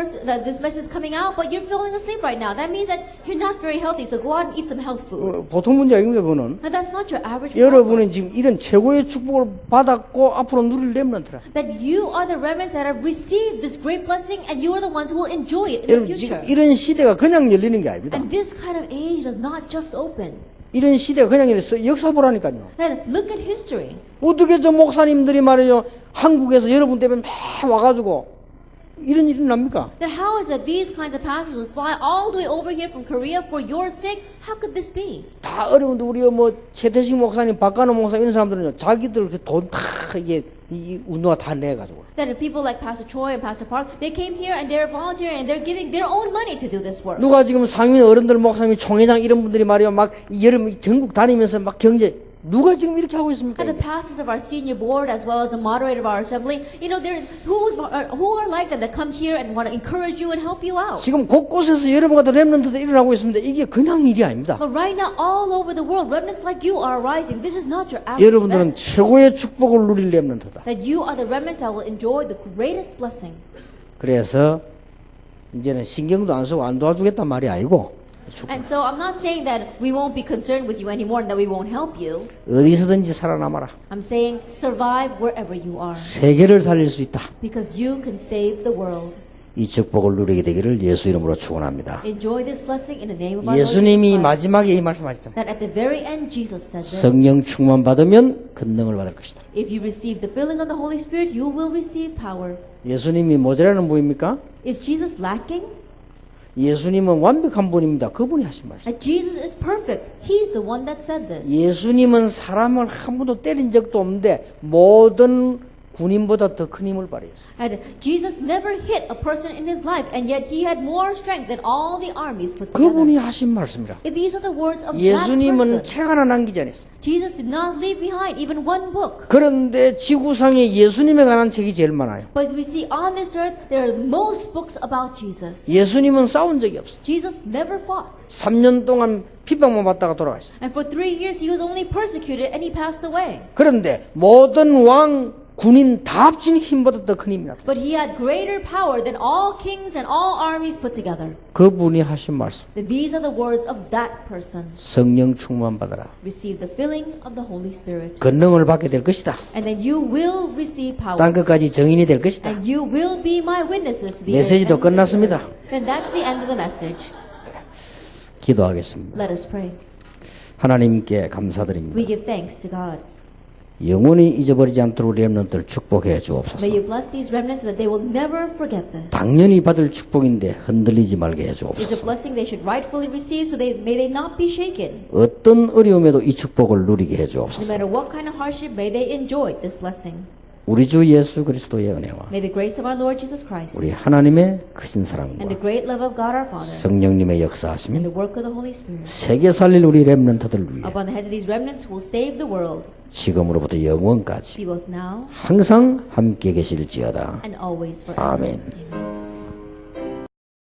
[SPEAKER 2] message is coming out, but you're falling asleep right now. That means that you're not very healthy. So go out and eat some health food.
[SPEAKER 1] 보통 문제 아닙니다. 그거는.
[SPEAKER 2] And that's not your average.
[SPEAKER 1] 여러분은 지금 이런 최고의 축복을 받았고 앞으로 누릴 렘넌트라.
[SPEAKER 2] That you are the remnants that have received this great blessing, and you are the ones who will enjoy it in the
[SPEAKER 1] 여러분
[SPEAKER 2] future.
[SPEAKER 1] 지금 이런 시대가 그냥 열리는 게 아닙니다.
[SPEAKER 2] And this kind of age does not just open.
[SPEAKER 1] 이런 시대가 그냥 열렸어. 역사 보라니까요.
[SPEAKER 2] Then look at history.
[SPEAKER 1] 어떻게 저 목사님들이 말이죠. 한국에서 여러분 때문에 막 와가지고 이런 일이 납니까?
[SPEAKER 2] Then how is it these kinds of pastors would fly all the way over here from Korea for your sake? How could this be?
[SPEAKER 1] 다 어려운데 우리 뭐 최태식 목사님, 박관호 목사님 이런 사람들은요. 자기들 돈 다 이게 이 운동화 다 내가지고.
[SPEAKER 2] That people like Pastor Choi and Pastor Park, they came here and they're volunteering and they're giving their own money to do this work.
[SPEAKER 1] 누가 지금 상임 어른들 목사님, 총회장 이런 분들이 말이요. 막 여름 전국 다니면서 막 경제 누가 지금 이렇게 하고 있습니까?
[SPEAKER 2] And the pastors of our senior board, as well as the moderator of our assembly, there who are like them that come here and want to encourage you and help you out.
[SPEAKER 1] 지금 곳곳에서 여러분 같은 렘넌트들이 일어나고 있습니다. 이게 그냥 일이 아닙니다.
[SPEAKER 2] But right now, all over the world, remnants like you are rising. This is not your average
[SPEAKER 1] 여러분들은
[SPEAKER 2] event.
[SPEAKER 1] 최고의 축복을 누릴 렘넌트다.
[SPEAKER 2] That you are the remnants that will enjoy the greatest blessing.
[SPEAKER 1] 그래서 이제는 신경도 안 쓰고 안 도와주겠단 말이 아니고
[SPEAKER 2] And so I'm not saying that we won't be concerned with you anymore and that we won't help you.
[SPEAKER 1] 어디서든지 살아남아라.
[SPEAKER 2] I'm saying survive wherever you are.
[SPEAKER 1] 세계를 살릴 수 있다.
[SPEAKER 2] Because you can save the world.
[SPEAKER 1] 이 축복을 누리게 되기를 예수 이름으로 축원합니다.
[SPEAKER 2] Enjoy this blessing in the name of our Lord
[SPEAKER 1] 예수님이
[SPEAKER 2] Jesus Christ.
[SPEAKER 1] 마지막에 이 말씀하셨잖아요.
[SPEAKER 2] That at the very end Jesus said this.
[SPEAKER 1] 성령 충만 받으면 권능을 받을 것이다.
[SPEAKER 2] If you receive the filling of the Holy Spirit, you will receive power.
[SPEAKER 1] 예수님이 모자라는 분입니까?
[SPEAKER 2] Is Jesus lacking?
[SPEAKER 1] 예수님은 완벽한 분입니다. 그분이 하신 말씀.
[SPEAKER 2] Jesus is perfect. He's the one that said this.
[SPEAKER 1] 예수님은 사람을 한 번도 때린 적도 없는데 모든 군인보다 더 큰 힘을 발휘했어요.
[SPEAKER 2] And Jesus never hit a person in his life, and yet he had more strength than all the armies put
[SPEAKER 1] 그분이
[SPEAKER 2] together.
[SPEAKER 1] 하신 말씀이라.
[SPEAKER 2] And these are the words of that
[SPEAKER 1] 예수님은
[SPEAKER 2] person.
[SPEAKER 1] 책 하나 남기지 않았어요.
[SPEAKER 2] Jesus did not leave behind even one book.
[SPEAKER 1] 그런데 지구상에 예수님에 관한 책이 제일 많아요.
[SPEAKER 2] But we see on this earth there are the most books about Jesus.
[SPEAKER 1] 예수님은 싸운 적이 없어요.
[SPEAKER 2] Jesus never fought.
[SPEAKER 1] 3년 동안 핍박만 받다가 돌아가셨어요.
[SPEAKER 2] And for 3 years he was only persecuted and he passed away.
[SPEAKER 1] 그런데 모든 왕, 군인 다 합친 힘보다 더 큰 힘이 나타나요.
[SPEAKER 2] But he had greater power than all kings and all armies put together.
[SPEAKER 1] 그분이 하신 말씀.
[SPEAKER 2] That these are the words of that person.
[SPEAKER 1] 성령 충만 받아라.
[SPEAKER 2] Receive the filling of the Holy Spirit.
[SPEAKER 1] 권능을 받게 될 것이다.
[SPEAKER 2] And then you will receive power.
[SPEAKER 1] 땅 끝까지 증인이 될 것이다.
[SPEAKER 2] And you will be my witnesses to the
[SPEAKER 1] 메시지도
[SPEAKER 2] ends of the
[SPEAKER 1] 끝났습니다.
[SPEAKER 2] earth. Then that's the end of the message.
[SPEAKER 1] 기도하겠습니다.
[SPEAKER 2] Let us pray.
[SPEAKER 1] 하나님께 감사드립니다.
[SPEAKER 2] We give thanks to God.
[SPEAKER 1] 영원히 잊어버리지 않도록 우리 렘넌트를 축복해
[SPEAKER 2] May
[SPEAKER 1] 주옵소서.
[SPEAKER 2] you bless these remnants so that they will never forget this.
[SPEAKER 1] 당연히 받을 축복인데 흔들리지 말게 해
[SPEAKER 2] It's a
[SPEAKER 1] 주옵소서.
[SPEAKER 2] blessing they should rightfully receive, so may they not be shaken.
[SPEAKER 1] 어떤 어려움에도 이 축복을 누리게 해
[SPEAKER 2] No
[SPEAKER 1] 주옵소서.
[SPEAKER 2] matter what kind of hardship, may they enjoy this blessing.
[SPEAKER 1] 우리 주 예수 그리스도의 은혜와
[SPEAKER 2] May the grace of our Lord Jesus Christ
[SPEAKER 1] 우리 하나님의 크신
[SPEAKER 2] and
[SPEAKER 1] 사랑과
[SPEAKER 2] the great love of God our Father
[SPEAKER 1] 성령님의
[SPEAKER 2] and
[SPEAKER 1] 역사하심이
[SPEAKER 2] the work of the Holy Spirit
[SPEAKER 1] 세계 살릴 우리 렘넌트들 위해
[SPEAKER 2] upon the heads of these remnants who will save the world,
[SPEAKER 1] 지금으로부터 영원까지
[SPEAKER 2] be both now
[SPEAKER 1] 항상 함께 계실지어다.
[SPEAKER 2] and always forever.
[SPEAKER 1] 아멘.
[SPEAKER 2] Amen.